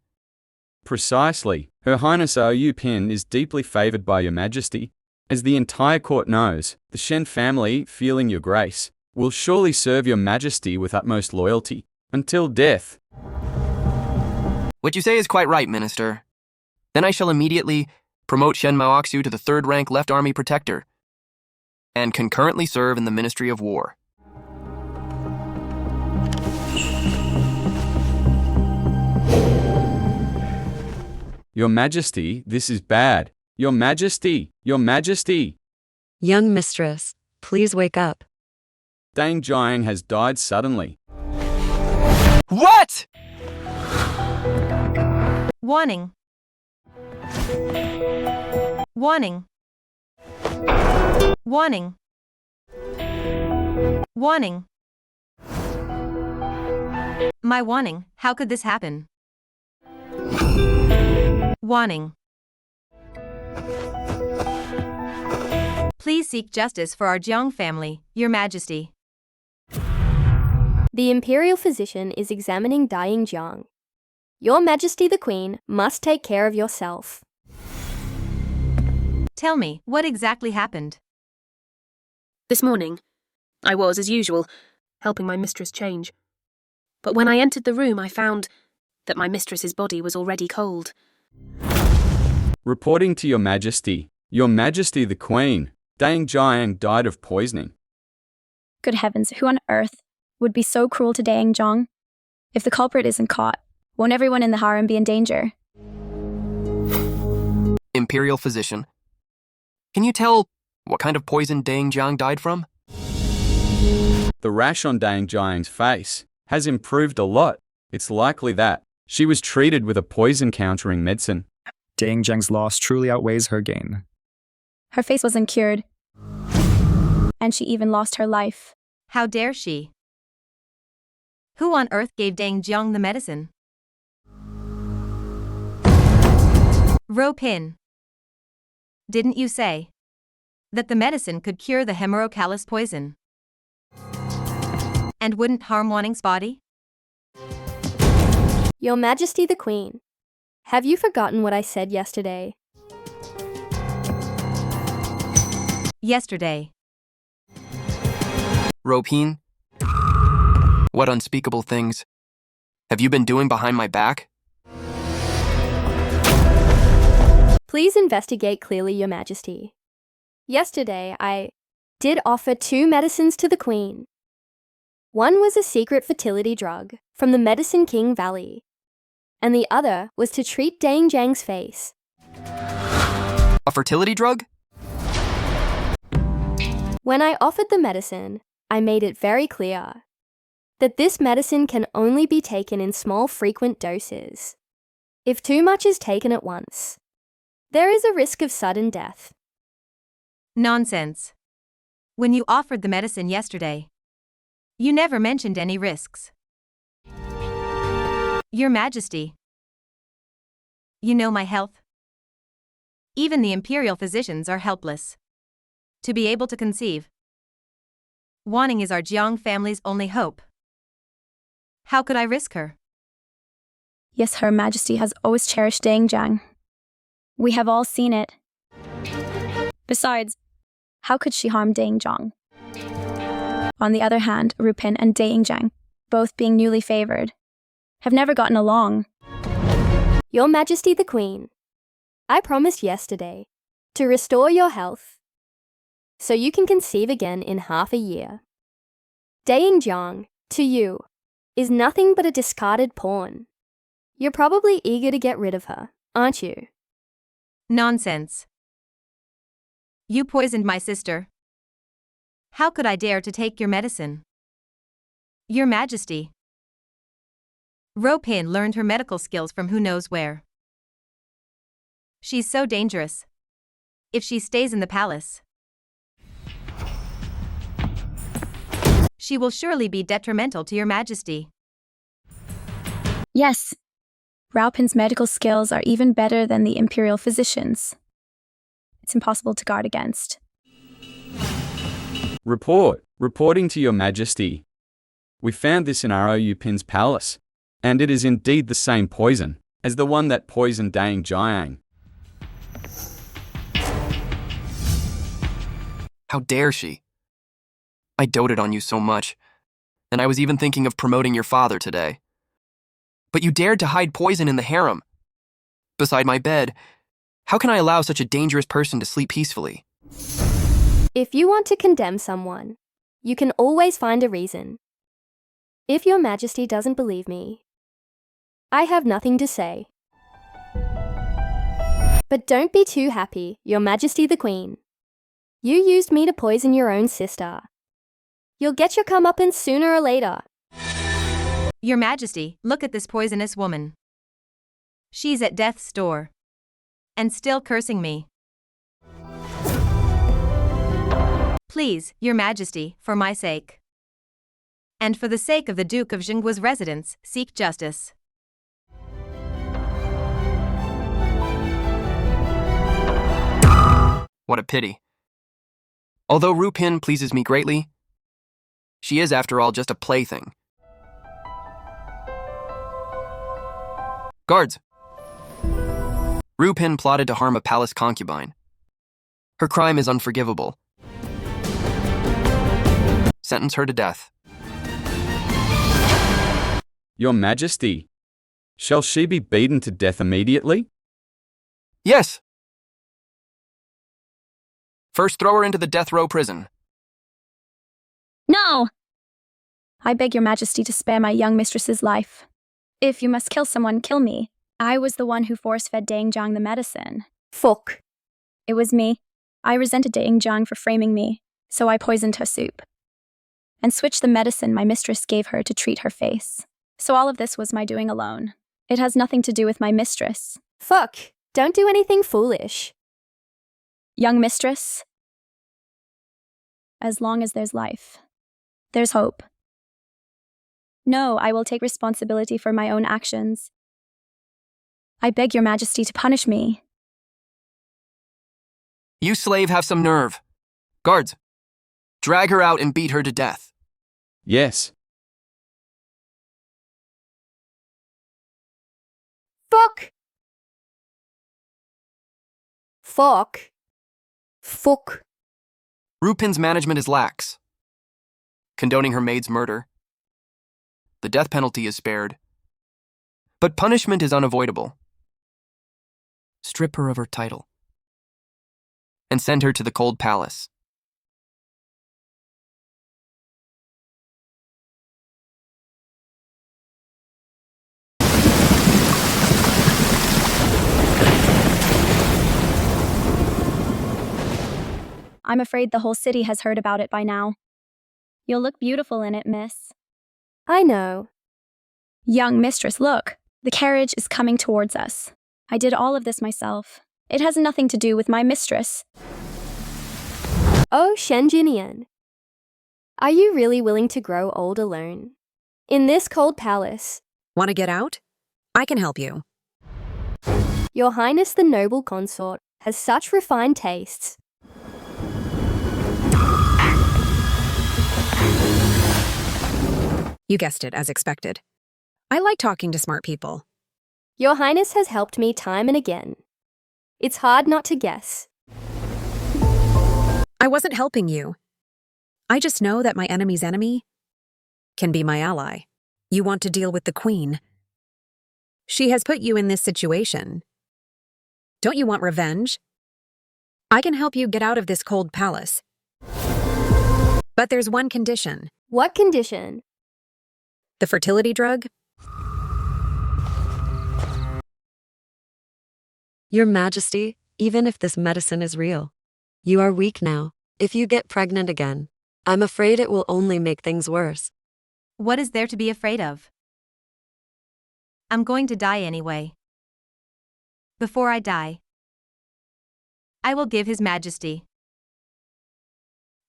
Precisely. Her Highness Yu Pin is deeply favored by Your Majesty. As the entire court knows, the Shen family, feeling your grace, will surely serve Your Majesty with utmost loyalty, until death. What you say is quite right, Minister. Then I shall immediately promote Shen Maoxiu to the 3rd rank Left Army Protector, and concurrently serve in the Ministry of War. Your Majesty, this is bad. Your Majesty, Your Majesty. Young mistress, please wake up. Dang Jiang has died suddenly. What? Warning. Warning. Warning. Warning. My warning, how could this happen? Warning. Please seek justice for our Jiang family, Your Majesty. The Imperial physician is examining dying Jiang. Your Majesty the Queen must take care of yourself. Tell me, what exactly happened? This morning, I was, as usual, helping my mistress change. But when I entered the room, I found that my mistress's body was already cold. Reporting to Your Majesty the Queen, Dang Jiang died of poisoning. Good heavens, who on earth would be so cruel to Daying Jiang? If the culprit isn't caught, won't everyone in the harem be in danger? Imperial physician, can you tell what kind of poison Dang Jiang died from? The rash on Dang Jiang's face has improved a lot. It's likely that she was treated with a poison-countering medicine. Dang Jiang's loss truly outweighs her gain. Her face wasn't cured, and she even lost her life. How dare she? Who on earth gave Dang Jiang the medicine? Ro Pin. Didn't you say that the medicine could cure the hemerocallis poison and wouldn't harm Wanning's body? Your Majesty the Queen, have you forgotten what I said yesterday? Yesterday. Ropine? What unspeakable things have you been doing behind my back? Please investigate clearly, Your Majesty. Yesterday, I did offer 2 medicines to the Queen. One was a secret fertility drug from the Medicine King Valley, and the other was to treat Dang Jiang's face. A fertility drug? When I offered the medicine, I made it very clear that this medicine can only be taken in small, frequent doses. If too much is taken at once, there is a risk of sudden death. Nonsense. When you offered the medicine yesterday, you never mentioned any risks. Your Majesty, you know my health. Even the imperial physicians are helpless to be able to conceive. Wanning is our Jiang family's only hope. How could I risk her? Yes, Her Majesty has always cherished Dang Jiang. We have all seen it. Besides, how could she harm Dang Jiang? On the other hand, Rupin and Dang Jiang, both being newly favored, have never gotten along. Your Majesty the Queen, I promised yesterday to restore your health so you can conceive again in half a year. Dang Jiang, to you, is nothing but a discarded pawn. You're probably eager to get rid of her, aren't you? Nonsense. You poisoned my sister. How could I dare to take your medicine? Your Majesty. Ro Pin learned her medical skills from who knows where. She's so dangerous. If she stays in the palace, she will surely be detrimental to your Majesty. Yes, Raupin's medical skills are even better than the imperial physicians. It's impossible to guard against. Reporting to Your Majesty. We found this in R.O.U. Pin's palace, and it is indeed the same poison as the one that poisoned Dang Jiang. How dare she? I doted on you so much, and I was even thinking of promoting your father today. But you dared to hide poison in the harem. Beside my bed, how can I allow such a dangerous person to sleep peacefully? If you want to condemn someone, you can always find a reason. If Your Majesty doesn't believe me, I have nothing to say. But don't be too happy, Your Majesty the Queen. You used me to poison your own sister. You'll get your comeuppance sooner or later. Your Majesty, look at this poisonous woman. She's at death's door. And still cursing me. Please, Your Majesty, for my sake. And for the sake of the Duke of Jingguo's residence, seek justice. What a pity. Although Rupin pleases me greatly, she is, after all, just a plaything. Guards! Rupin plotted to harm a palace concubine. Her crime is unforgivable. Sentence her to death. Your Majesty, shall she be beaten to death immediately? Yes! First, throw her into the death row prison. No! I beg Your Majesty to spare my young mistress's life. If you must kill someone, kill me. I was the one who force-fed Dang Jiang the medicine. Fuck. It was me. I resented Dang Jiang for framing me, so I poisoned her soup. And switched the medicine my mistress gave her to treat her face. So all of this was my doing alone. It has nothing to do with my mistress. Fuck. Don't do anything foolish. Young mistress, as long as there's life, there's hope. No, I will take responsibility for my own actions. I beg your majesty to punish me. You slave have some nerve. Guards, drag her out and beat her to death. Yes. Fuck! Fuck. Fuck. Rupin's management is lax, condoning her maid's murder. The death penalty is spared, but punishment is unavoidable. Strip her of her title and send her to the cold palace. I'm afraid the whole city has heard about it by now. You'll look beautiful in it, miss. I know. Young mistress, look. The carriage is coming towards us. I did all of this myself. It has nothing to do with my mistress. Oh, Shenjinian. Are you really willing to grow old alone? In this cold palace? Want to get out? I can help you. Your Highness the noble consort has such refined tastes. You guessed it, as expected. I like talking to smart people. Your Highness has helped me time and again. It's hard not to guess. I wasn't helping you. I just know that my enemy's enemy can be my ally. You want to deal with the Queen. She has put you in this situation. Don't you want revenge? I can help you get out of this cold palace. But there's one condition. What condition? The fertility drug? Your Majesty, even if this medicine is real, you are weak now. If you get pregnant again, I'm afraid it will only make things worse. What is there to be afraid of? I'm going to die anyway. Before I die, I will give His Majesty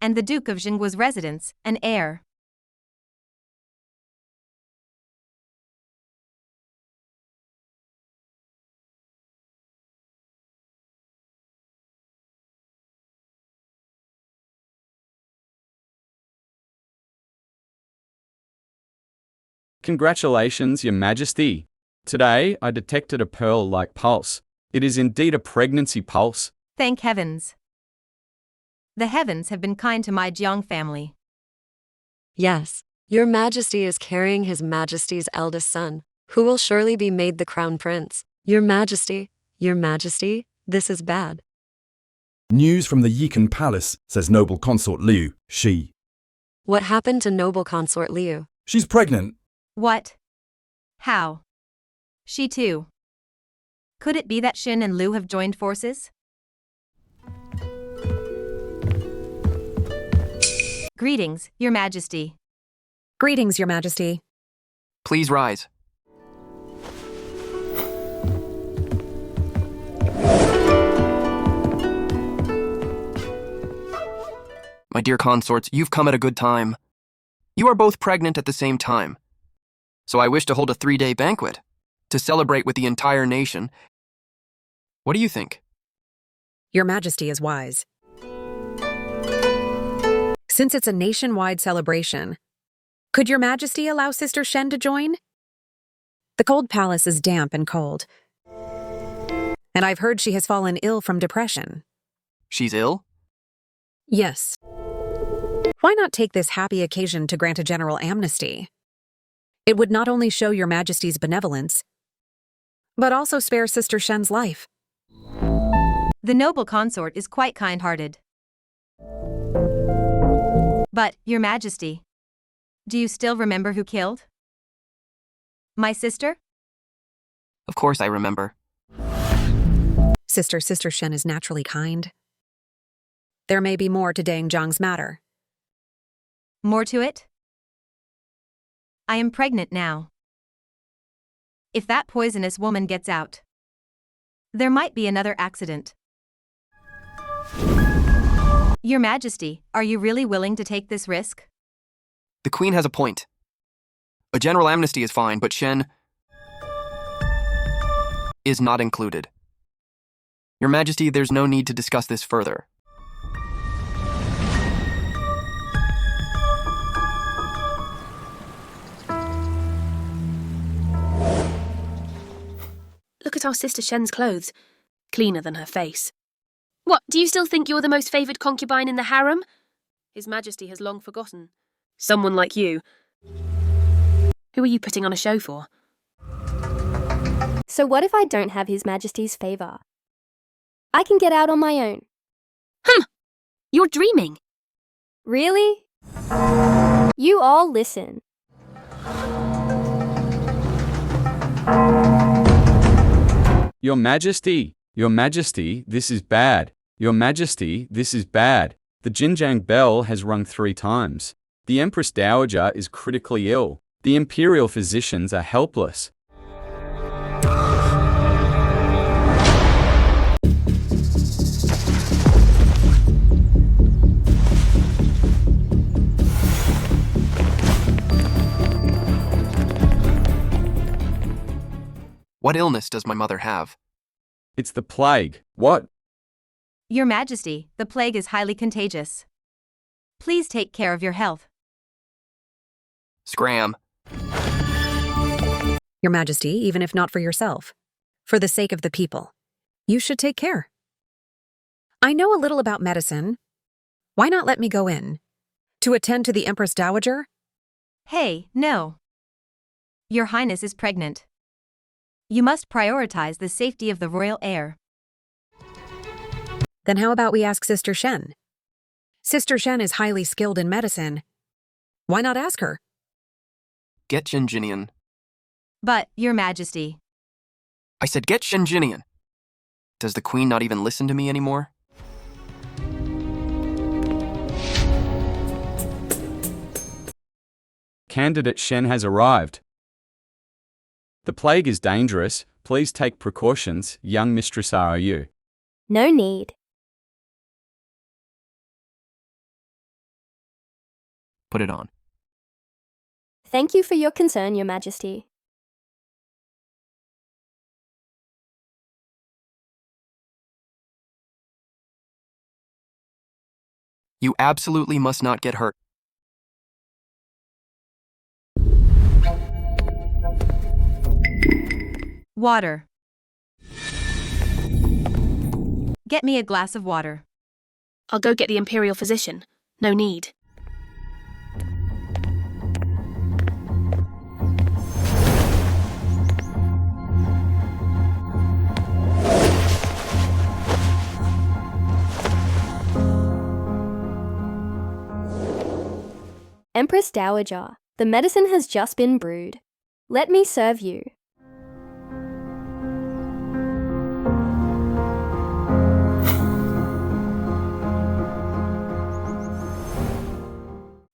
and the Duke of Jingguo's residence an heir. Congratulations, Your Majesty. Today, I detected a pearl-like pulse. It is indeed a pregnancy pulse. Thank heavens. The heavens have been kind to my Jiang family. Yes, Your Majesty is carrying His Majesty's eldest son, who will surely be made the crown prince. Your Majesty, this is bad. News from the Yikan Palace, says noble consort Liu. What happened to noble consort Liu? She's pregnant. What? How? She too. Could it be that Xin and Liu have joined forces? Greetings, Your Majesty. Greetings, Your Majesty. Please rise. My dear consorts, you've come at a good time. You are both pregnant at the same time. So I wish to hold a 3-day banquet to celebrate with the entire nation. What do you think? Your Majesty is wise. Since it's a nationwide celebration, could Your Majesty allow Sister Shen to join? The cold palace is damp and cold, and I've heard she has fallen ill from depression. She's ill? Yes. Why not take this happy occasion to grant a general amnesty? It would not only show Your Majesty's benevolence, but also spare Sister Shen's life. The noble consort is quite kind-hearted. But, Your Majesty, do you still remember who killed my sister? Of course I remember. Sister Shen is naturally kind. There may be more to Dang Zhang's matter. More to it? I am pregnant now. If that poisonous woman gets out, there might be another accident. Your Majesty, are you really willing to take this risk? The Queen has a point. A general amnesty is fine, but Shen is not included. Your Majesty, there's no need to discuss this further. Look at our sister Shen's clothes. Cleaner than her face. What, do you still think you're the most favoured concubine in the harem? His Majesty has long forgotten. Someone like you. Who are you putting on a show for? So what if I don't have His Majesty's favour? I can get out on my own. You're dreaming. Really? You all listen. Your Majesty, this is bad. Your Majesty, this is bad. The Jinjiang bell has rung 3 times. The Empress Dowager is critically ill. The imperial physicians are helpless. What illness does my mother have? It's the plague. What? Your Majesty, the plague is highly contagious. Please take care of your health. Scram. Your Majesty, even if not for yourself, for the sake of the people, you should take care. I know a little about medicine. Why not let me go in? To attend to the Empress Dowager? Hey, no. Your Highness is pregnant. You must prioritize the safety of the royal heir. Then how about we ask Sister Shen? Sister Shen is highly skilled in medicine. Why not ask her? Get Shenjinian. But, Your Majesty. I said get Shenjinian. Does the Queen not even listen to me anymore? Candidate Shen has arrived. The plague is dangerous. Please take precautions, young Mistress ROU. No need. Put it on. Thank you for your concern, Your Majesty. You absolutely must not get hurt. Water. Get me a glass of water. I'll go get the imperial physician. No need. Empress Dowager, the medicine has just been brewed. Let me serve you.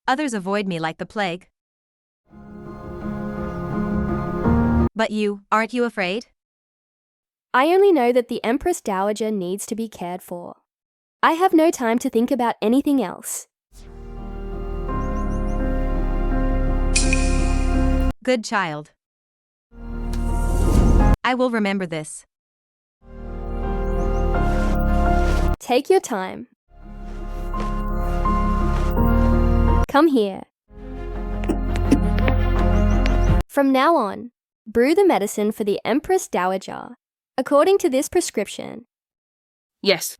Others avoid me like the plague. But you, aren't you afraid? I only know that the Empress Dowager needs to be cared for. I have no time to think about anything else. Good child. I will remember this. Take your time. Come here. From now on, brew the medicine for the Empress Dowager, according to this prescription. Yes.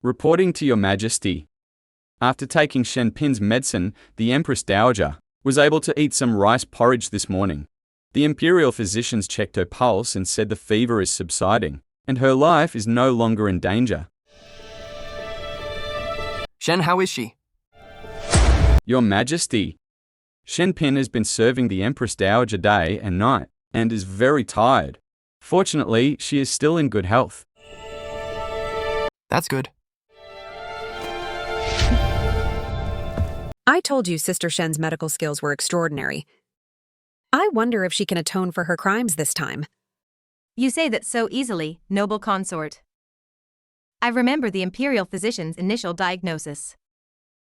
Reporting to Your Majesty. After taking Shen Pin's medicine, the Empress Dowager was able to eat some rice porridge this morning. The imperial physicians checked her pulse and said the fever is subsiding, and her life is no longer in danger. Shen, how is she? Your Majesty, Shen Pin has been serving the Empress Dowager day and night, and is very tired. Fortunately, she is still in good health. That's good. I told you Sister Shen's medical skills were extraordinary. I wonder if she can atone for her crimes this time. You say that so easily, noble consort. I remember the imperial physician's initial diagnosis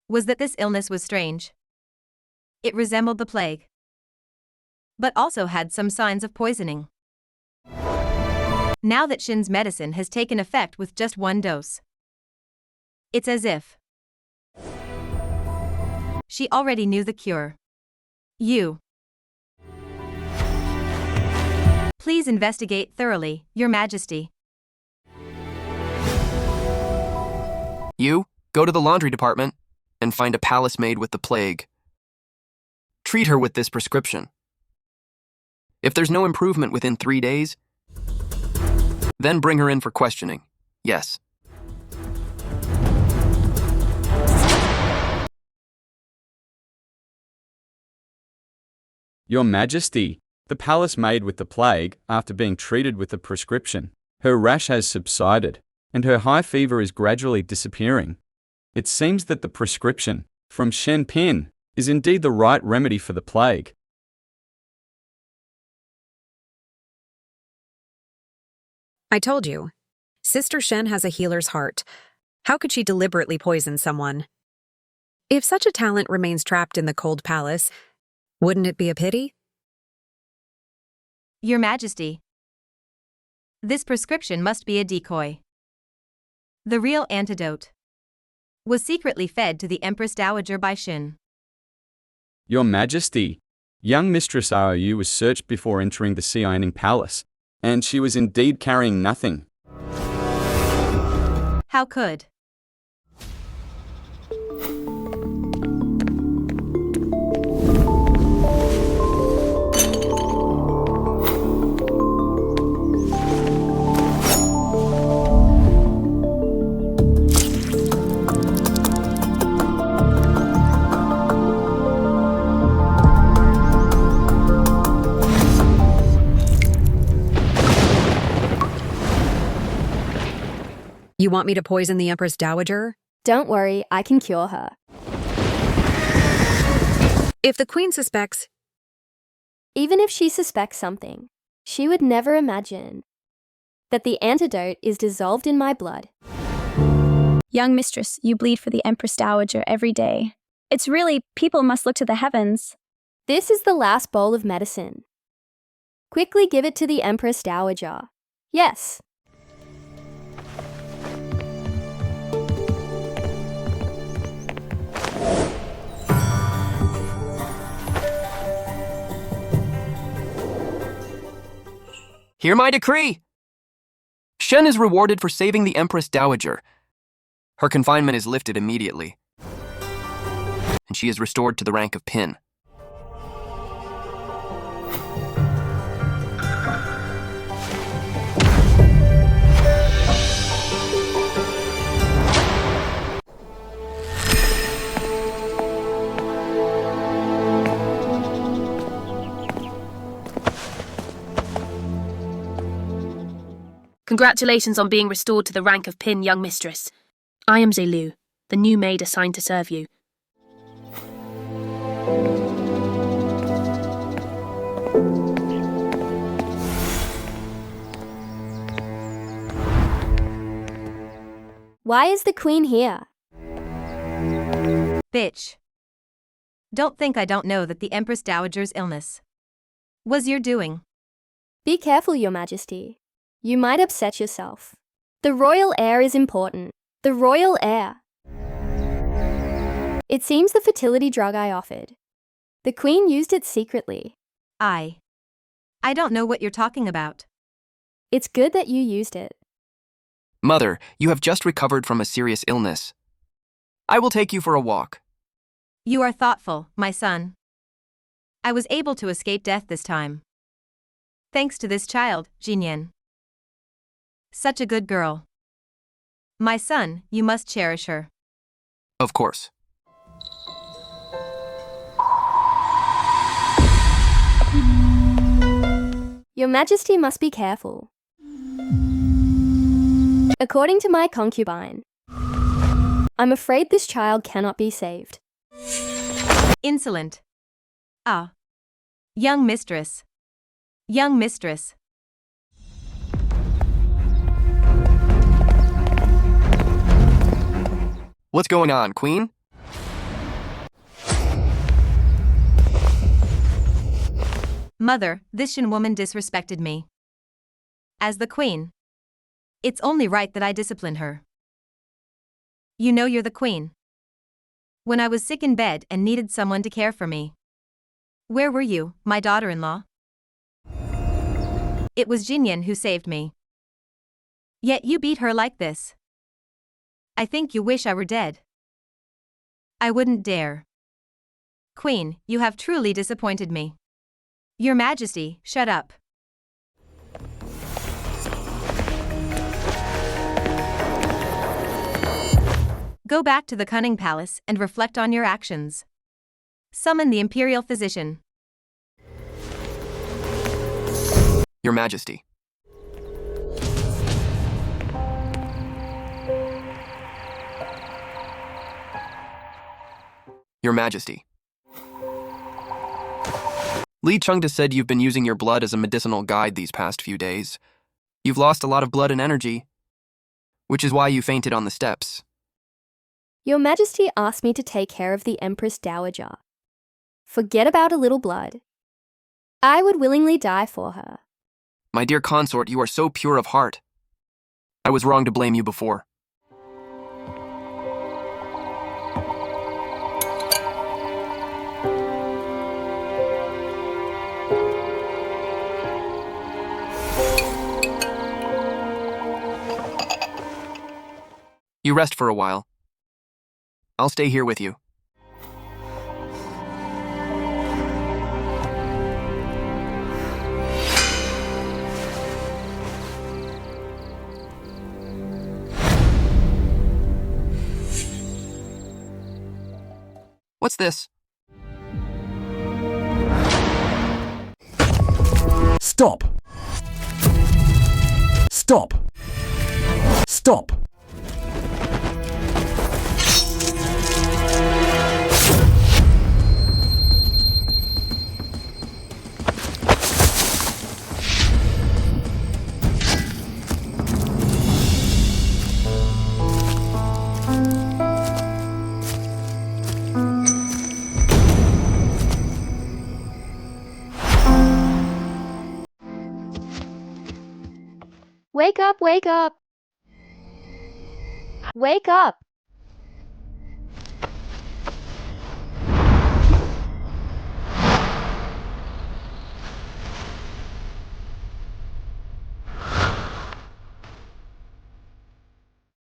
was that this illness was strange. It resembled the plague, but also had some signs of poisoning. Now that Shin's medicine has taken effect with just one dose, it's as if she already knew the cure. You. Please investigate thoroughly, Your Majesty. You, go to the laundry department and find a palace maid with the plague. Treat her with this prescription. If there's no improvement within 3 days, then bring her in for questioning. Yes. Your Majesty, the palace maid with the plague, after being treated with the prescription, her rash has subsided, and her high fever is gradually disappearing. It seems that the prescription from Shen Pin is indeed the right remedy for the plague. I told you. Sister Shen has a healer's heart. How could she deliberately poison someone? If such a talent remains trapped in the cold palace, wouldn't it be a pity? Your Majesty, this prescription must be a decoy. The real antidote was secretly fed to the Empress Dowager by Shin. Your Majesty, young Mistress Aoyu was searched before entering the Xianing Palace, and she was indeed carrying nothing. How could? You want me to poison the Empress Dowager? Don't worry, I can cure her. If the Queen suspects... Even if she suspects something, she would never imagine that the antidote is dissolved in my blood. Young mistress, you bleed for the Empress Dowager every day. It's really, people must look to the heavens. This is the last bowl of medicine. Quickly give it to the Empress Dowager. Yes. Hear my decree! Shen is rewarded for saving the Empress Dowager. Her confinement is lifted immediately, and she is restored to the rank of Pin. Congratulations on being restored to the rank of Pin, young mistress. I am Zelu, the new maid assigned to serve you. Why is the Queen here? Bitch. Don't think I don't know that the Empress Dowager's illness was your doing. Be careful, Your Majesty. You might upset yourself. The royal heir is important. The royal heir. It seems the fertility drug I offered. The Queen used it secretly. I don't know what you're talking about. It's good that you used it. Mother, you have just recovered from a serious illness. I will take you for a walk. You are thoughtful, my son. I was able to escape death this time. Thanks to this child, Jinyan. Such a good girl. My son, you must cherish her. Of course. Your Majesty must be careful. According to my concubine, I'm afraid this child cannot be saved. Insolent. Ah. Young mistress. Young mistress. What's going on, Queen? Mother, this Shen woman disrespected me. As the queen, it's only right that I discipline her. You know you're the queen. When I was sick in bed and needed someone to care for me. Where were you, my daughter-in-law? It was Jinyan who saved me. Yet you beat her like this. I think you wish I were dead. I wouldn't dare. Queen, you have truly disappointed me. Your Majesty, shut up. Go back to the cunning palace and reflect on your actions. Summon the imperial physician. Your Majesty. Your Majesty. Li Chengda said you've been using your blood as a medicinal guide these past few days. You've lost a lot of blood and energy, which is why you fainted on the steps. Your Majesty asked me to take care of the Empress Dowager. Forget about a little blood. I would willingly die for her. My dear consort, you are so pure of heart. I was wrong to blame you before. You rest for a while. I'll stay here with you. What's this? Stop! Stop! Stop! Wake up, wake up! Wake up!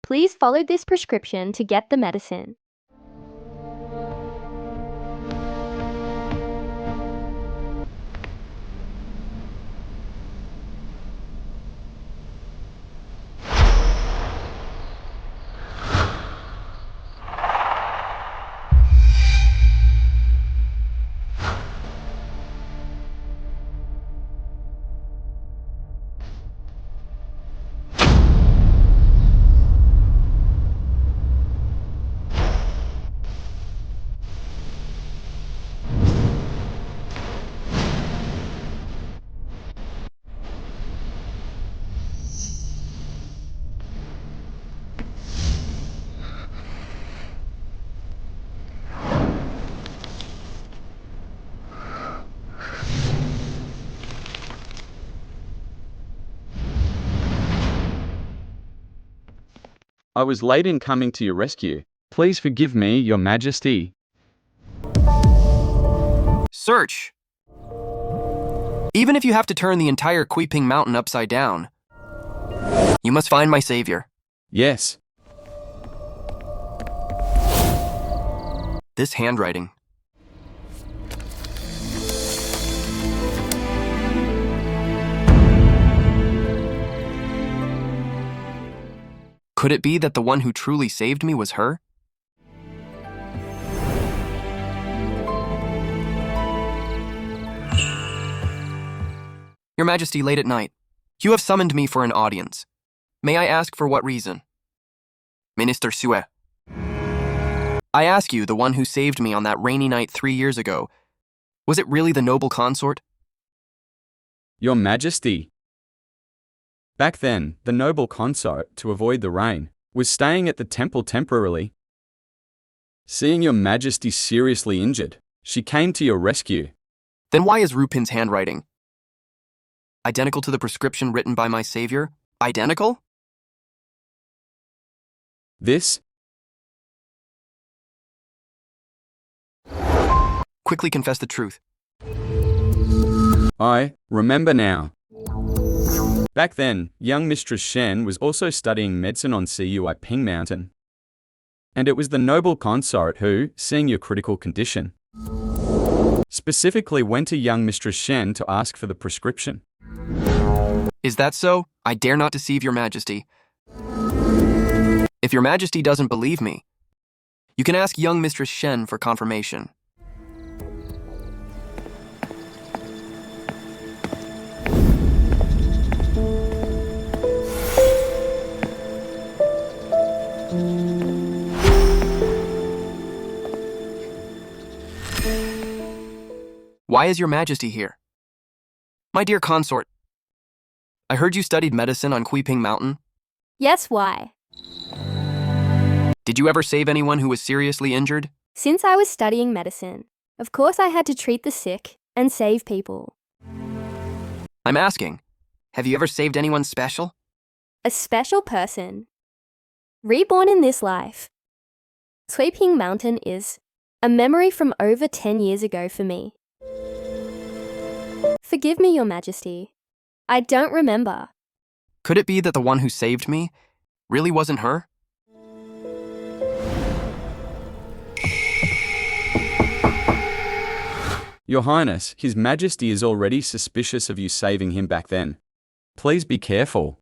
Please follow this prescription to get the medicine. I was late in coming to your rescue. Please forgive me, Your Majesty. Search! Even if you have to turn the entire Kuiping Mountain upside down, you must find my savior. Yes. This handwriting. Could it be that the one who truly saved me was her? Your Majesty, late at night. You have summoned me for an audience. May I ask for what reason? Minister Sue. I ask you, the one who saved me on that rainy night 3 years ago, was it really the noble consort? Your Majesty. Back then, the noble consort, to avoid the rain, was staying at the temple temporarily. Seeing your Majesty seriously injured, she came to your rescue. Then why is Rupin's handwriting identical to the prescription written by my savior? Identical? This? Quickly confess the truth. I remember now. Back then, young Mistress Shen was also studying medicine on Ping Mountain. And it was the noble consort who, seeing your critical condition, specifically went to young Mistress Shen to ask for the prescription. Is that so? I dare not deceive your Majesty. If your Majesty doesn't believe me, you can ask young Mistress Shen for confirmation. Why is your Majesty here? My dear consort, I heard you studied medicine on Ping Mountain. Yes, why? Did you ever save anyone who was seriously injured? Since I was studying medicine, of course I had to treat the sick and save people. I'm asking, have you ever saved anyone special? A special person. Reborn in this life. Sweeping Mountain is a memory from over 10 years ago for me. Forgive me, Your Majesty. I don't remember. Could it be that the one who saved me really wasn't her? Your Highness, His Majesty is already suspicious of you saving him back then. Please be careful.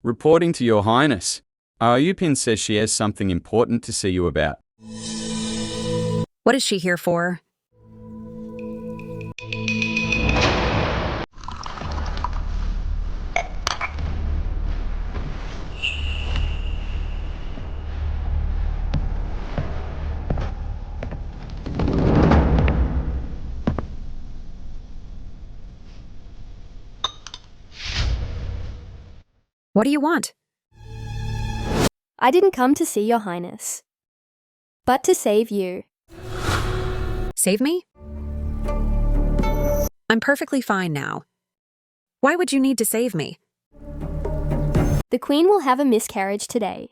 Reporting to Your Highness, Ayupin says she has something important to see you about. What is she here for? What do you want? I didn't come to see Your Highness, but to save you. Save me? I'm perfectly fine now. Why would you need to save me? The Queen will have a miscarriage today.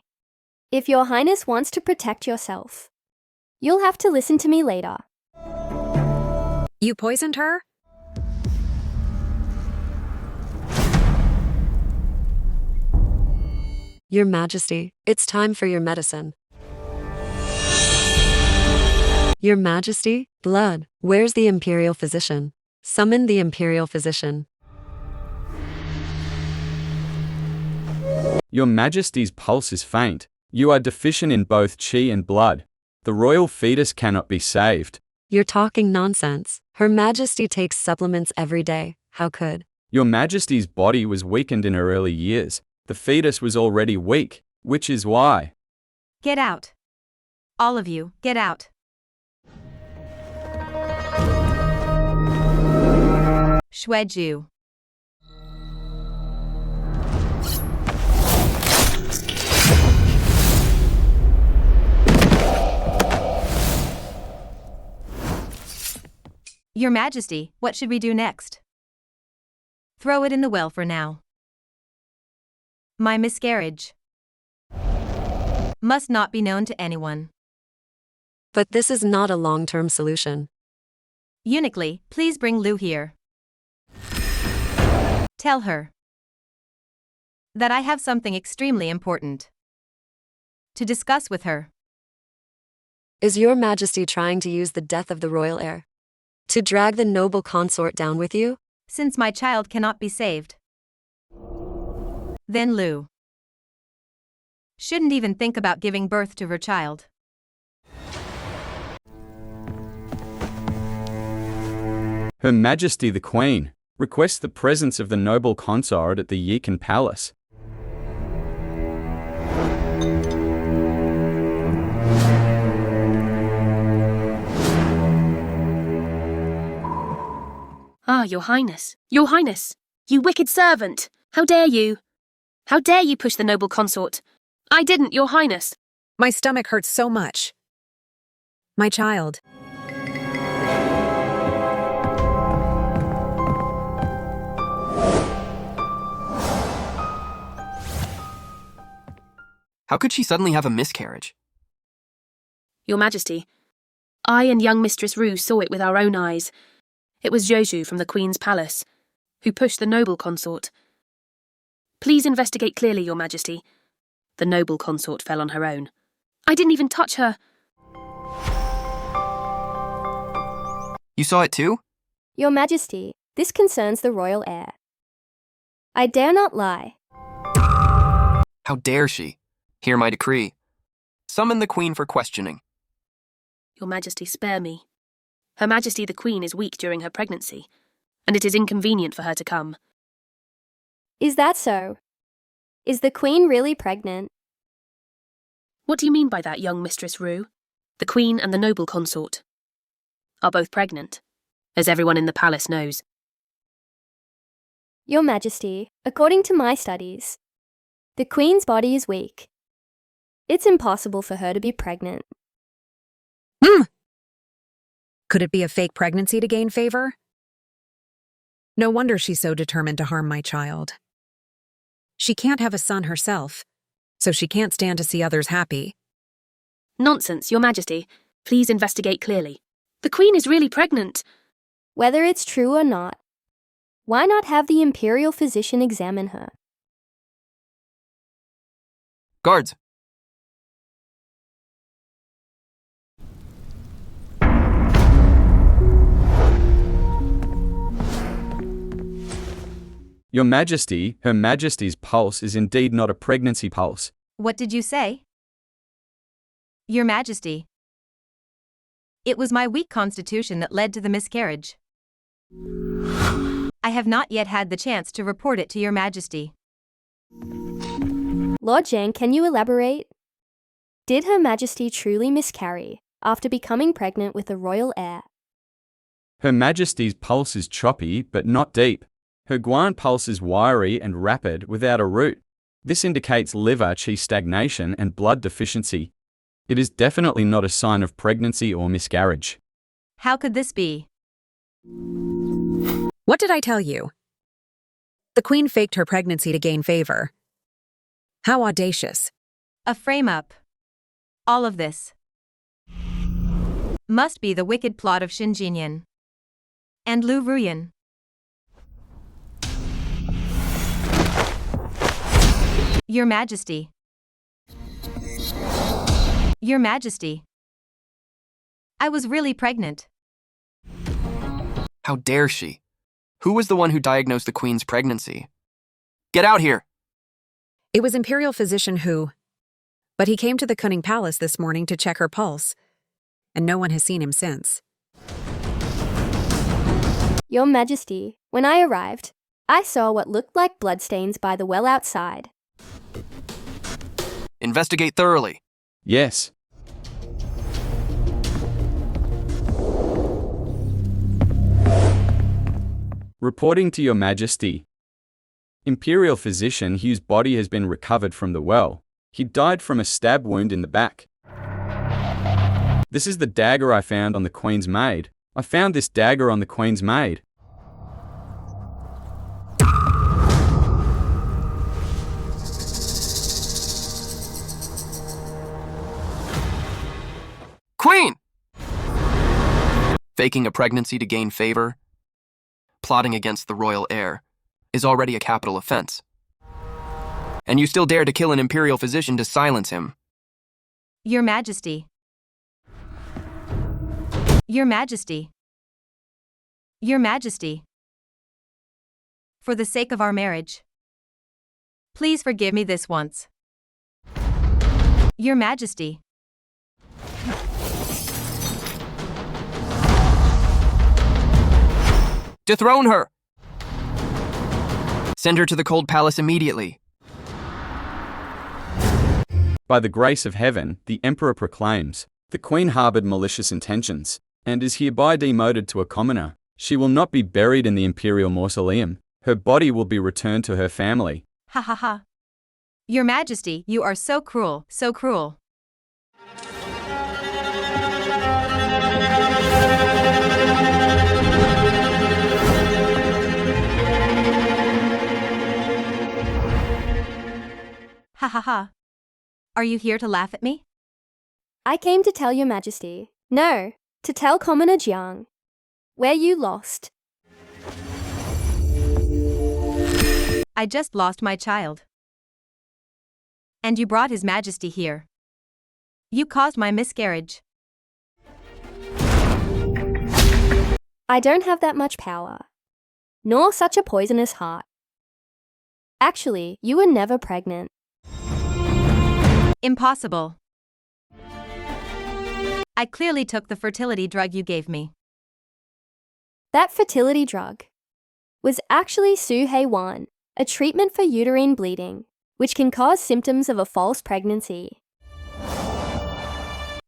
If Your Highness wants to protect yourself, you'll have to listen to me later. You poisoned her? Your Majesty, it's time for your medicine. Your Majesty, blood, where's the Imperial Physician? Summon the Imperial Physician. Your Majesty's pulse is faint. You are deficient in both qi and blood. The royal fetus cannot be saved. You're talking nonsense. Her Majesty takes supplements every day. How could? Your Majesty's body was weakened in her early years. The fetus was already weak, which is why. Get out. All of you, get out. Shueju. Your Majesty, what should we do next? Throw it in the well for now. My miscarriage must not be known to anyone. But this is not a long-term solution. Uniquely, please bring Lu here. Tell her that I have something extremely important to discuss with her. Is Your Majesty trying to use the death of the royal heir to drag the noble consort down with you? Since my child cannot be saved, then Lu shouldn't even think about giving birth to her child. Her Majesty the Queen, Request the presence of the noble consort at the Yikan Palace. Ah, Your Highness. Your Highness. You wicked servant. How dare you? How dare you push the noble consort? I didn't, Your Highness. My stomach hurts so much. My child. How could she suddenly have a miscarriage? Your Majesty, I and young Mistress Rue saw it with our own eyes. It was Joju from the Queen's palace, who pushed the noble consort. Please investigate clearly, Your Majesty. The noble consort fell on her own. I didn't even touch her. You saw it too? Your Majesty, this concerns the royal heir. I dare not lie. How dare she? Hear my decree. Summon the Queen for questioning. Your Majesty, spare me. Her Majesty the Queen is weak during her pregnancy, and it is inconvenient for her to come. Is that so? Is the Queen really pregnant? What do you mean by that, young Mistress Rue? The Queen and the noble consort are both pregnant, as everyone in the palace knows. Your Majesty, according to my studies, the Queen's body is weak. It's impossible for her to be pregnant. Could it be a fake pregnancy to gain favor? No wonder she's so determined to harm my child. She can't have a son herself, so she can't stand to see others happy. Nonsense, Your Majesty. Please investigate clearly. The Queen is really pregnant. Whether it's true or not, why not have the imperial physician examine her? Guards! Your Majesty, Her Majesty's pulse is indeed not a pregnancy pulse. What did you say? Your Majesty. It was my weak constitution that led to the miscarriage. I have not yet had the chance to report it to Your Majesty. Lord Zhang, can you elaborate? Did Her Majesty truly miscarry after becoming pregnant with a royal heir? Her Majesty's pulse is choppy, but not deep. Her guan pulse is wiry and rapid without a root. This indicates liver qi stagnation and blood deficiency. It is definitely not a sign of pregnancy or miscarriage. How could this be? What did I tell you? The Queen faked her pregnancy to gain favor. How audacious. A frame-up. All of this must be the wicked plot of Xin Jinyan and Lu Ruyan. Your Majesty. Your Majesty. I was really pregnant. How dare she? Who was the one who diagnosed the Queen's pregnancy? Get out here! It was Imperial Physician Hu. But he came to the Kunning Palace this morning to check her pulse, and no one has seen him since. Your Majesty, when I arrived, I saw what looked like bloodstains by the well outside. Investigate thoroughly. Yes. Reporting to Your Majesty. Imperial Physician Hu's body has been recovered from the well. He died from a stab wound in the back. This is the dagger I found on the Queen's maid. I found this dagger on the Queen's maid. Queen! Faking a pregnancy to gain favor, plotting against the royal heir, is already a capital offense. And you still dare to kill an imperial physician to silence him. Your Majesty. Your Majesty. Your Majesty. For the sake of our marriage, please forgive me this once. Your Majesty. Dethrone her! Send her to the cold palace immediately. By the grace of heaven, the Emperor proclaims, the Queen harbored malicious intentions, and is hereby demoted to a commoner. She will not be buried in the imperial mausoleum. Her body will be returned to her family. Ha ha ha. Your Majesty, you are so cruel, so cruel. Ha ha ha. Are you here to laugh at me? I came to tell your Majesty. No, to tell Commoner Jiang. Where you lost. I just lost my child. And you brought His Majesty here. You caused my miscarriage. I don't have that much power. Nor such a poisonous heart. Actually, you were never pregnant. Impossible. I clearly took the fertility drug you gave me. That fertility drug was actually Su-Hei-1, a treatment for uterine bleeding, which can cause symptoms of a false pregnancy.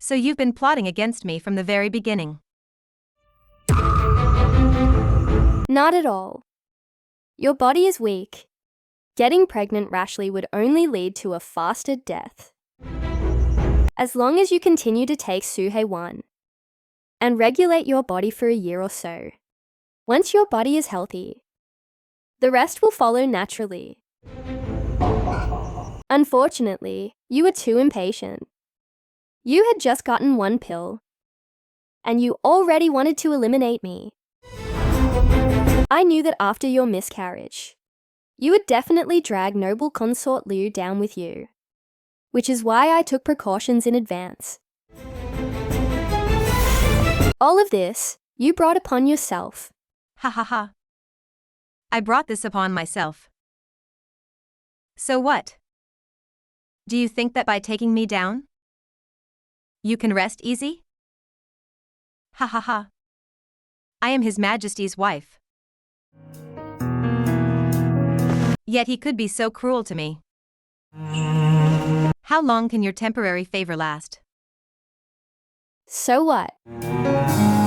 So you've been plotting against me from the very beginning. Not at all. Your body is weak. Getting pregnant rashly would only lead to a faster death. As long as you continue to take Su-Hei-1 and regulate your body for a year or so, once your body is healthy, the rest will follow naturally. Unfortunately, you were too impatient. You had just gotten one pill, and you already wanted to eliminate me. I knew that after your miscarriage, you would definitely drag noble consort Liu down with you, which is why I took precautions in advance. All of this, you brought upon yourself. Ha ha ha. I brought this upon myself. So what? Do you think that by taking me down, you can rest easy? Ha ha ha. I am His Majesty's wife. Yet he could be so cruel to me. How long can your temporary favor last? So what?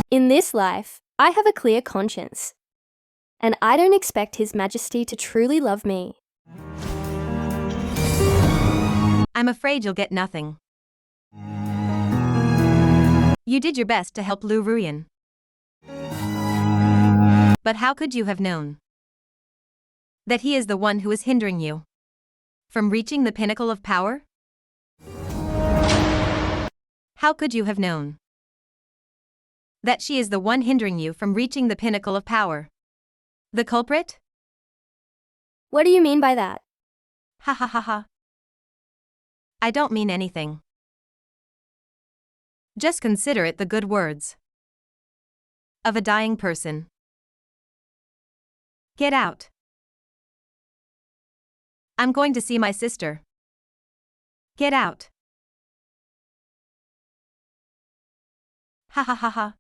In this life, I have a clear conscience, and I don't expect His Majesty to truly love me. I'm afraid you'll get nothing. You did your best to help Lu Ruyan. But how could you have known that he is the one who is hindering you from reaching the pinnacle of power? How could you have known that she is the one hindering you from reaching the pinnacle of power? The culprit? What do you mean by that? Ha ha ha ha. I don't mean anything. Just consider it the good words of a dying person. Get out. I'm going to see my sister. Get out. Ha ha ha ha.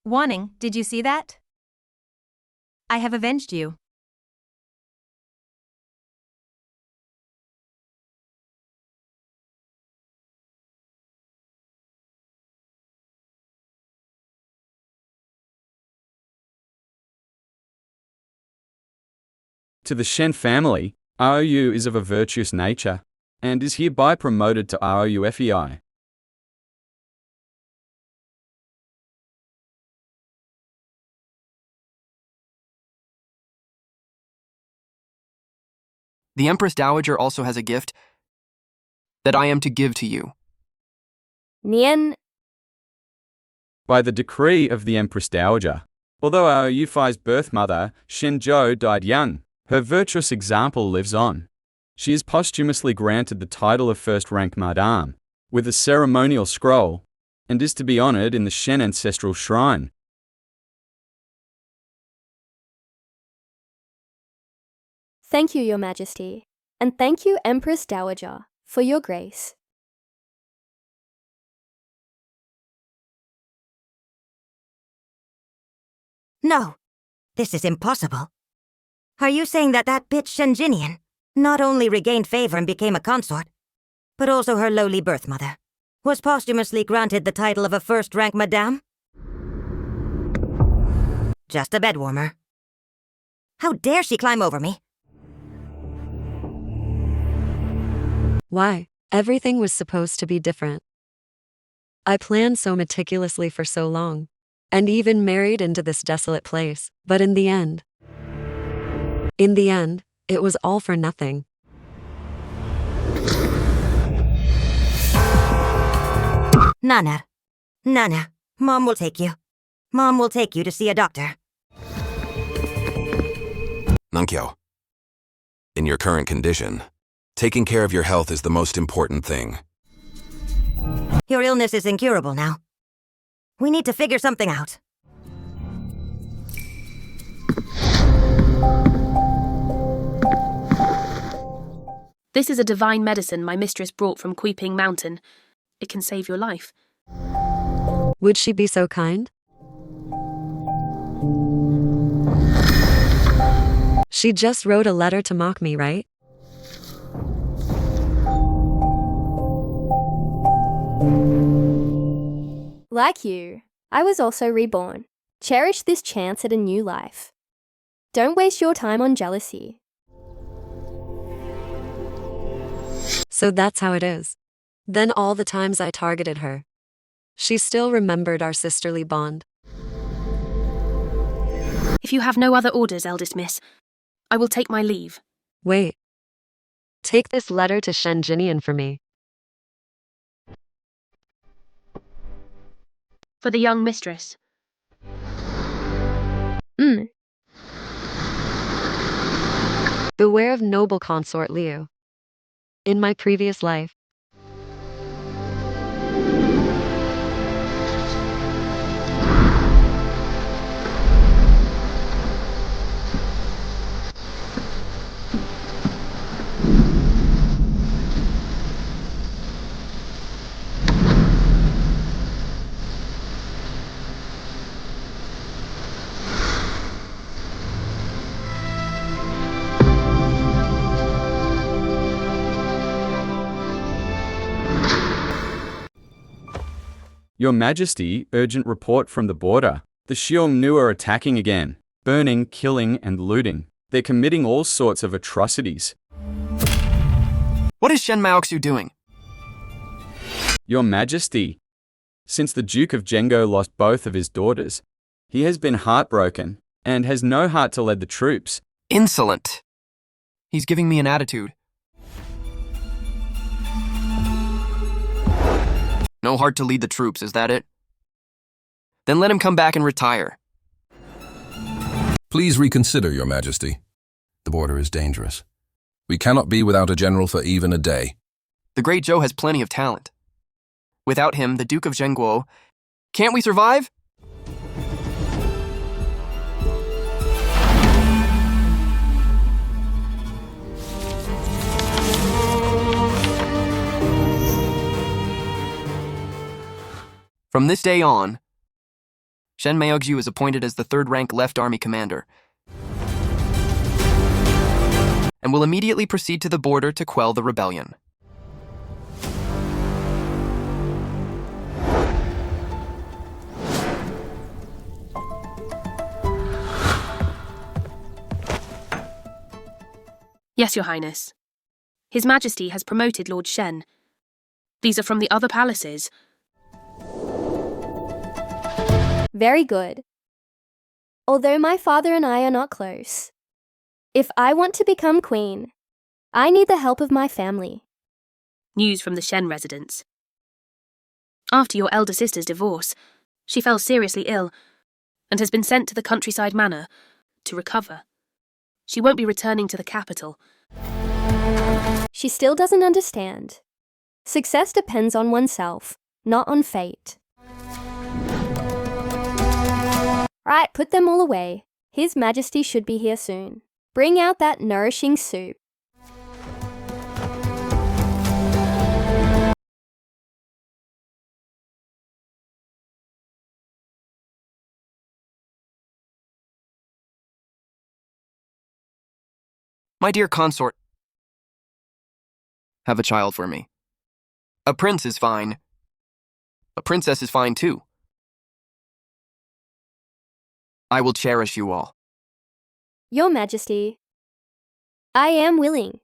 Wanning, did you see that? I have avenged you. To the Shen family, ROU is of a virtuous nature, and is hereby promoted to ROUFEI. The Empress Dowager also has a gift that I am to give to you. Nian. By the decree of the Empress Dowager, although ROUFEI's birth mother, Shen Zhou, died young, her virtuous example lives on. She is posthumously granted the title of first-rank Madame, with a ceremonial scroll, and is to be honored in the Shen ancestral shrine. Thank you, Your Majesty, and thank you, Empress Dowager, for your grace. No, this is impossible. Are you saying that that bitch Shenjinian not only regained favor and became a consort, but also her lowly birth mother was posthumously granted the title of a first-rank madame? Just a bed warmer. How dare she climb over me? Why? Everything was supposed to be different. I planned so meticulously for so long, and even married into this desolate place, but in the end, it was all for nothing. Nana. Nana, Mom will take you. Mom will take you to see a doctor. Nankyo, in your current condition, taking care of your health is the most important thing. Your illness is incurable now. We need to figure something out. This is a divine medicine my mistress brought from Queeping Mountain. It can save your life. Would she be so kind? She just wrote a letter to mock me, right? Like you, I was also reborn. Cherish this chance at a new life. Don't waste your time on jealousy. So that's how it is. Then all the times I targeted her, she still remembered our sisterly bond. If you have no other orders, eldest miss, I will take my leave. Wait. Take this letter to Shenjinian for me. For the young mistress. Beware of noble consort Liu. In my previous life, Your Majesty, urgent report from the border. The Xiongnu are attacking again, burning, killing, and looting. They're committing all sorts of atrocities. What is Shen Maoxu doing? Your Majesty, since the Duke of Zhengo lost both of his daughters, he has been heartbroken and has no heart to lead the troops. Insolent. He's giving me an attitude. No heart to lead the troops, is that it? Then let him come back and retire. Please reconsider, Your Majesty. The border is dangerous. We cannot be without a general for even a day. The great Zhou has plenty of talent. Without him, the Duke of Zhenguo, can't we survive? From this day on, Shen Maoxu is appointed as the third-rank Left Army commander and will immediately proceed to the border to quell the rebellion. Yes, Your Highness. His Majesty has promoted Lord Shen. These are from the other palaces. Very good. Although my father and I are not close, if I want to become queen, I need the help of my family. News from the Shen residence. After your elder sister's divorce, she fell seriously ill and has been sent to the countryside manor to recover. She won't be returning to the capital. She still doesn't understand. Success depends on oneself, not on fate. Right, put them all away. His Majesty should be here soon. Bring out that nourishing soup. My dear consort, have a child for me. A prince is fine. A princess is fine too. I will cherish you all. Your Majesty, I am willing.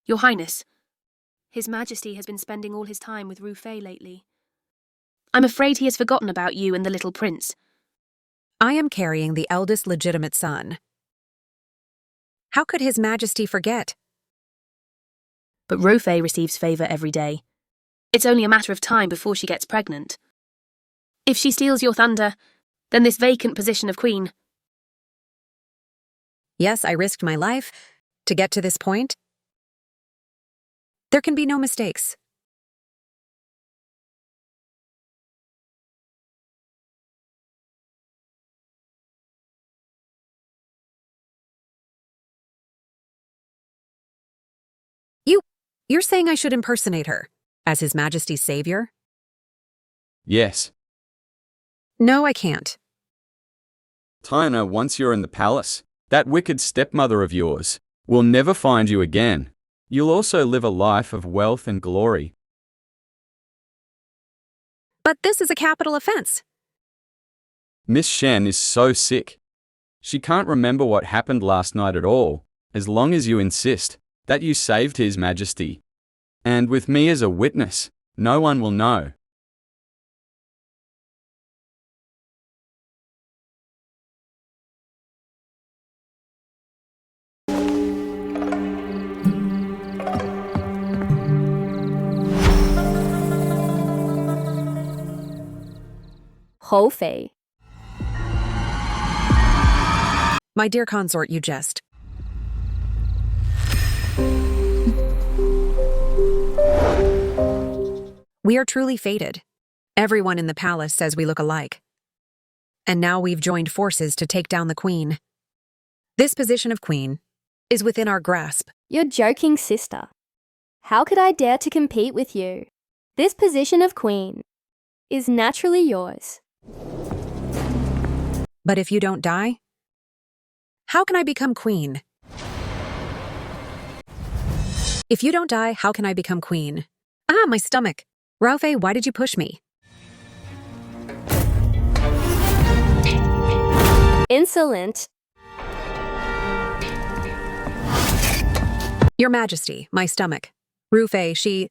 Your Highness, His Majesty has been spending all his time with Rufay lately. I'm afraid he has forgotten about you and the little prince. I am carrying the eldest legitimate son. How could His Majesty forget? But Rufay receives favour every day. It's only a matter of time before she gets pregnant. If she steals your thunder, then this vacant position of queen. Yes, I risked my life to get to this point. There can be no mistakes. You're saying I should impersonate her as His Majesty's savior? Yes. No, I can't. Tyana, once you're in the palace, that wicked stepmother of yours will never find you again. You'll also live a life of wealth and glory. But this is a capital offense. Miss Shen is so sick. She can't remember what happened last night at all, as long as you insist that you saved His Majesty. And with me as a witness, no one will know. Hofei. My dear consort, you jest. We are truly fated. Everyone in the palace says we look alike. And now we've joined forces to take down the queen. This position of queen is within our grasp. You're joking, sister. How could I dare to compete with you? This position of queen is naturally yours. But if you don't die, how can I become queen? If you don't die, how can I become queen? Ah, my stomach. Ralphie, why did you push me? Insolent. Your Majesty, my stomach. Rufay, she...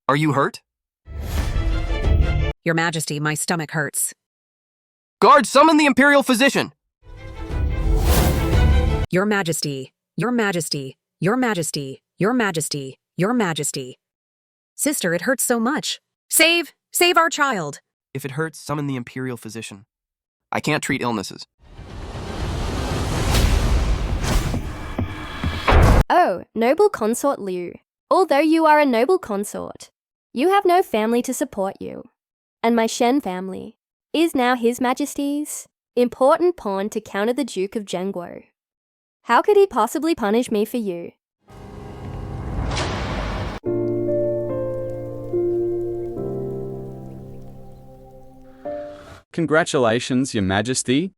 Are you hurt? Your Majesty, my stomach hurts. Guard, summon the Imperial Physician! Your Majesty, Your Majesty, Your Majesty, Your Majesty, Your Majesty. Sister, it hurts so much. Save our child. If it hurts, summon the Imperial Physician. I can't treat illnesses. Oh, noble consort Liu. Although you are a noble consort, you have no family to support you. And my Shen family is now His Majesty's important pawn to counter the Duke of Zhengguo. How could he possibly punish me for you? Congratulations, Your Majesty.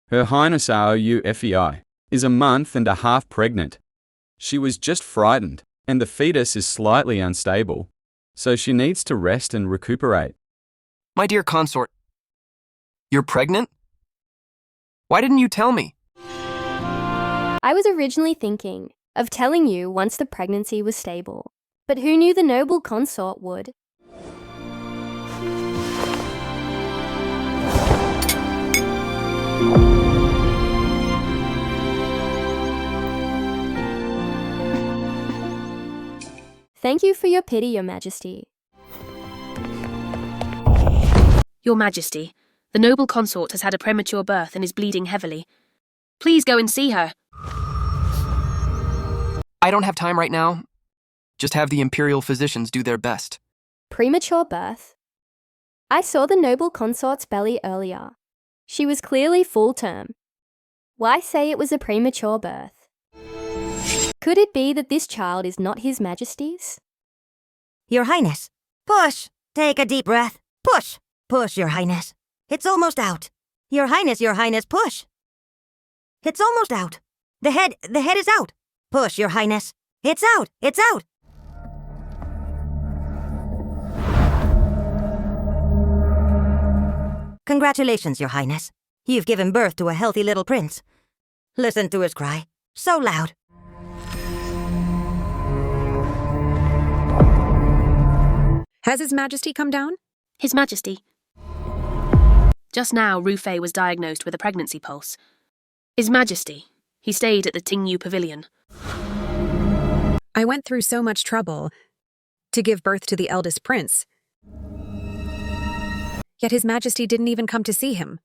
Her Highness Aoufei is a month and a half pregnant. She was just frightened, and the fetus is slightly unstable, so she needs to rest and recuperate. My dear consort, you're pregnant? Why didn't you tell me? I was originally thinking of telling you once the pregnancy was stable, but who knew the noble consort would? Thank you for your pity, Your Majesty. Your Majesty, the noble consort has had a premature birth and is bleeding heavily. Please go and see her. I don't have time right now. Just have the Imperial Physicians do their best. Premature birth? I saw the noble consort's belly earlier. She was clearly full term. Why say it was a premature birth? Could it be that this child is not His Majesty's? Your Highness, push! Take a deep breath. Push! Push, Your Highness. It's almost out. Your Highness, push! It's almost out. The head is out. Push, Your Highness. It's out! It's out! Congratulations, Your Highness. You've given birth to a healthy little prince. Listen to his cry. So loud. Has His Majesty come down? His Majesty. Just now, Rufei was diagnosed with a pregnancy pulse. His Majesty. He stayed at the Tingyu Pavilion. I went through so much trouble to give birth to the eldest prince. Yet His Majesty didn't even come to see him.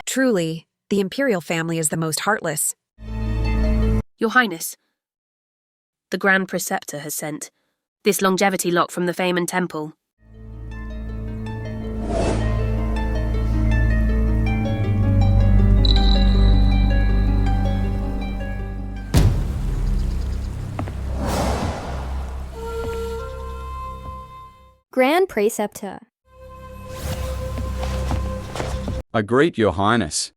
Truly, the imperial family is the most heartless. Your Highness. The Grand Preceptor has sent this longevity lock from the Fame and Temple. Grand Preceptor. I greet your highness.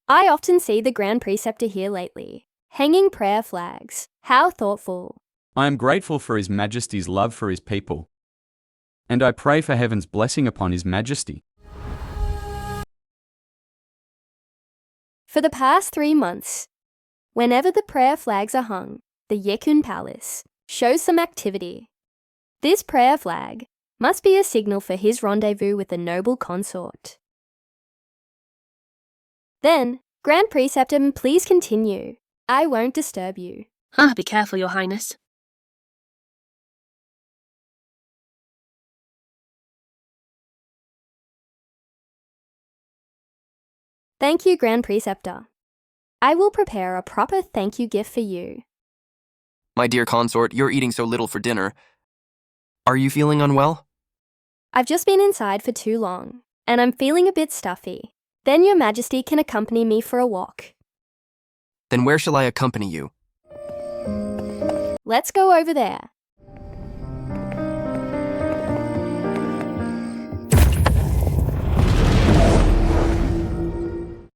I often see the Grand Preceptor here lately, hanging prayer flags. How thoughtful. I am grateful for His Majesty's love for his people, and I pray for heaven's blessing upon His Majesty. For the past 3 months, whenever the prayer flags are hung, the Yekun Palace shows some activity. This prayer flag must be a signal for his rendezvous with the noble consort. Then, Grand Preceptor, please continue. I won't disturb you. Be careful, Your Highness. Thank you, Grand Preceptor. I will prepare a proper thank you gift for you. My dear consort, you're eating so little for dinner. Are you feeling unwell? I've just been inside for too long, and I'm feeling a bit stuffy. Then Your Majesty can accompany me for a walk. Then where shall I accompany you? Let's go over there.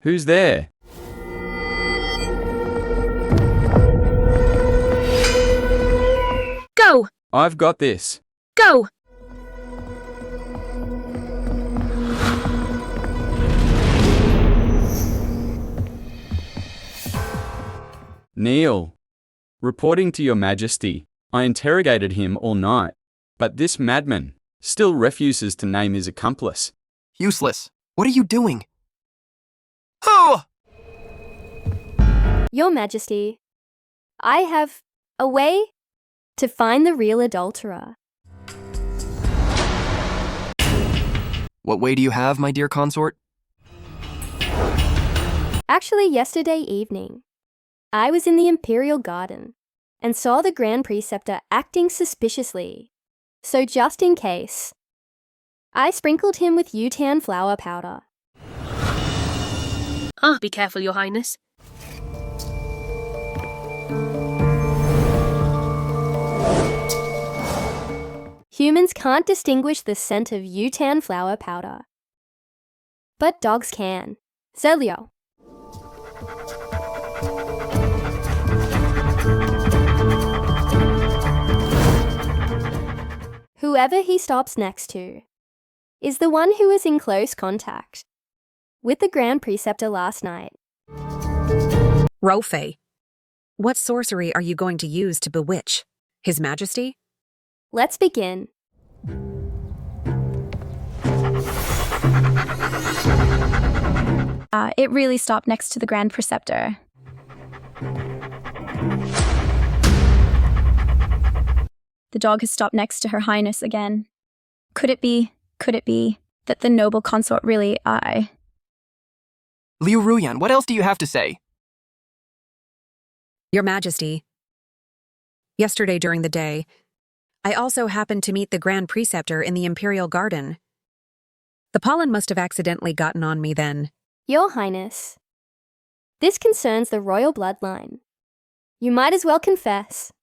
Who's there? Go! I've got this. Go! Neil. Reporting to Your Majesty, I interrogated him all night, but this madman still refuses to name his accomplice. Useless. What are you doing? Oh! Your Majesty, I have a way to find the real adulterer. What way do you have, my dear consort? Actually, yesterday evening, I was in the Imperial Garden and saw the Grand Preceptor acting suspiciously. So just in case, I sprinkled him with Yutan flower powder. Be careful, Your Highness. Humans can't distinguish the scent of Yutan flower powder, but dogs can. Zelio. Whoever he stops next to is the one who was in close contact with the Grand Preceptor last night. Rofei, what sorcery are you going to use to bewitch His Majesty? Let's begin. It really stopped next to the Grand Preceptor. The dog has stopped next to Her Highness again. Could it be that the noble consort really Liu Ruyan, what else do you have to say? Your Majesty, yesterday during the day, I also happened to meet the Grand Preceptor in the Imperial Garden. The pollen must have accidentally gotten on me then, Your Highness, this concerns the royal bloodline. You might as well confess.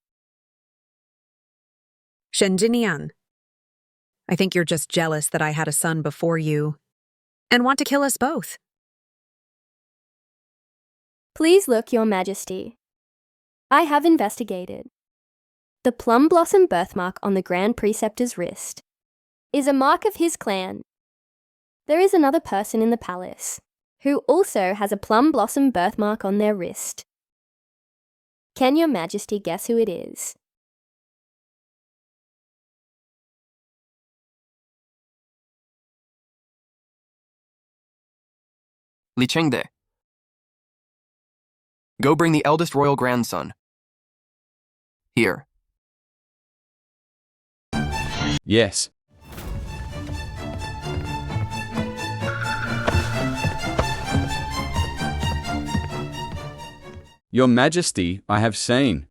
Shenjinian, I think you're just jealous that I had a son before you and want to kill us both. Please look, Your Majesty. I have investigated. The plum blossom birthmark on the Grand Preceptor's wrist is a mark of his clan. There is another person in the palace who also has a plum blossom birthmark on their wrist. Can Your Majesty guess who it is? Li Chengde. Go bring the eldest royal grandson. Here. Yes. Your Majesty, I have seen.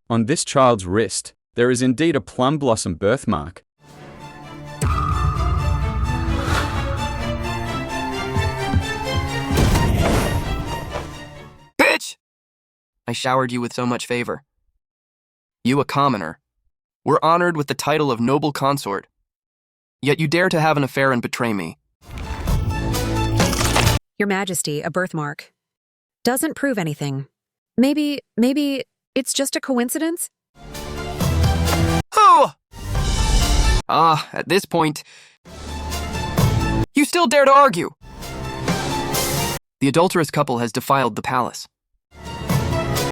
On this child's wrist, there is indeed a plum blossom birthmark. Bitch! I showered you with so much favor. You, a commoner, were honored with the title of noble consort, yet you dare to have an affair and betray me. Your Majesty, a birthmark doesn't prove anything. Maybe it's just a coincidence? Oh! At this point, you still dare to argue. The adulterous couple has defiled the palace.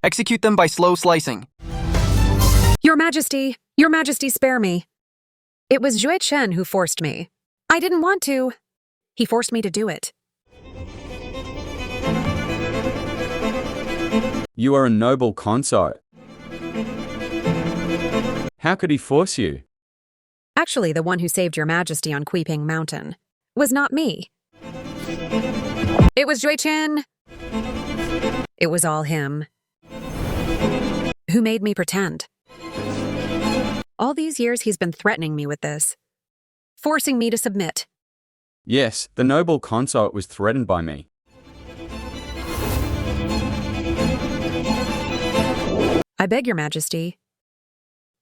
Execute them by slow slicing. Your Majesty, spare me. It was Jue Chen who forced me. I didn't want to. He forced me to do it. You are a noble consort. How could he force you? Actually, the one who saved Your Majesty on Quiping Mountain was not me. It was Jue Chen. It was all him. Who made me pretend. All these years he's been threatening me with this, forcing me to submit. Yes, the noble consort was threatened by me. I beg Your Majesty,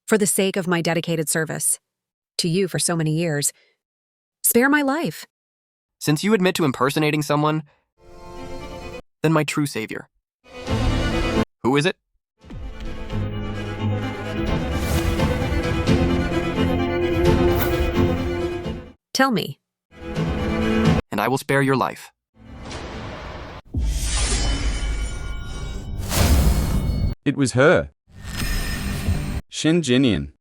for the sake of my dedicated service to you for so many years, spare my life. Since you admit to impersonating someone, then my true savior. Who is it? Tell me. And I will spare your life. It was her. Shen Jinian.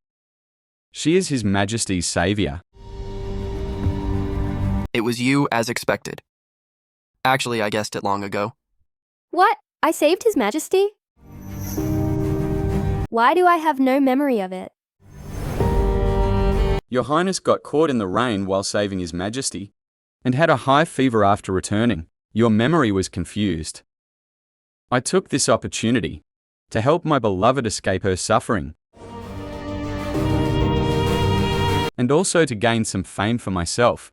She is His Majesty's savior. It was you as expected. Actually, I guessed it long ago. What? I saved His Majesty? Why do I have no memory of it? Your Highness got caught in the rain while saving His Majesty, and had a high fever after returning. Your memory was confused. I took this opportunity to help my beloved escape her suffering, and also to gain some fame for myself.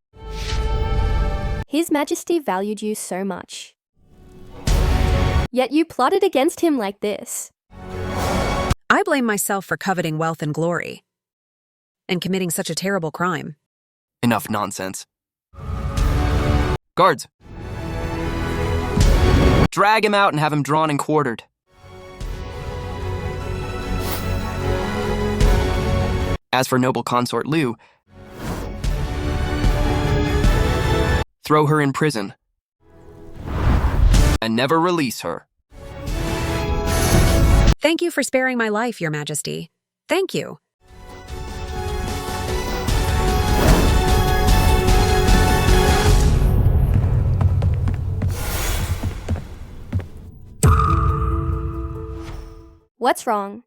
His Majesty valued you so much. Yet you plotted against him like this. I blame myself for coveting wealth and glory, and committing such a terrible crime. Enough nonsense. Guards! Drag him out and have him drawn and quartered. As for noble consort Liu, throw her in prison and never release her. Thank you for sparing my life, Your Majesty. Thank you. What's wrong?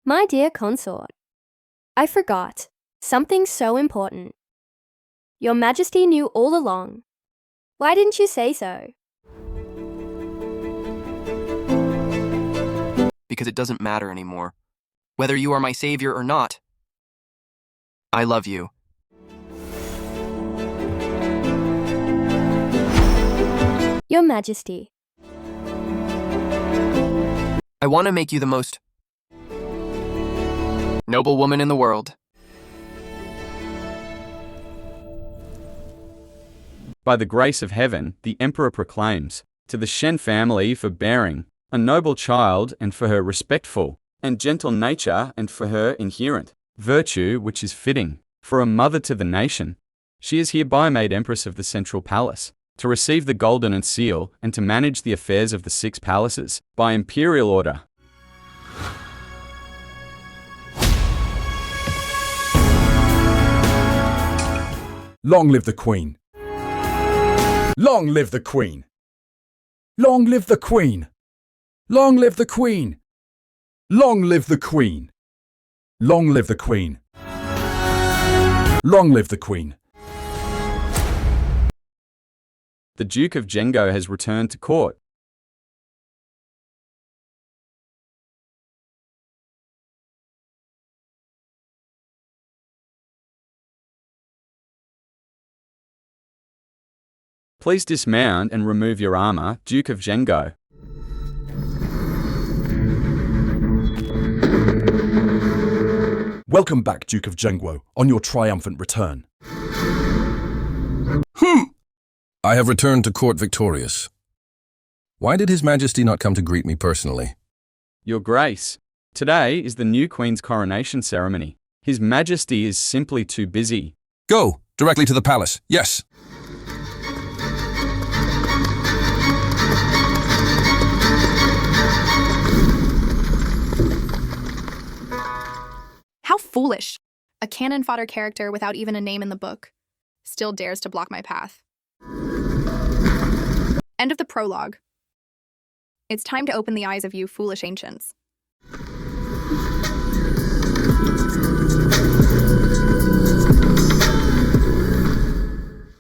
My dear consort, I forgot something so important. Your Majesty knew all along. Why didn't you say so? Because it doesn't matter anymore. Whether you are my savior or not. I love you. Your Majesty. I want to make you the most noble woman in the world. By the grace of heaven, the Emperor proclaims, to the Shen family for bearing a noble child and for her respectful and gentle nature and for her inherent virtue which is fitting for a mother to the nation, she is hereby made Empress of the Central Palace, to receive the golden seal and to manage the affairs of the 6 palaces, by imperial order. Long live the Queen! Long live the Queen! Long live the Queen! Long live the Queen! Long live the Queen! Long live the Queen! Long live the Queen! The Duke of Gengo has returned to court. Please dismount and remove your armor, Duke of Gengo. Welcome back, Duke of Genguo, on your triumphant return. I have returned to court victorious. Why did His Majesty not come to greet me personally? Your Grace, today is the new Queen's coronation ceremony. His Majesty is simply too busy. Go, directly to the palace, yes. How foolish! A cannon fodder character without even a name in the book still dares to block my path. End of the prologue. It's time to open the eyes of you foolish ancients.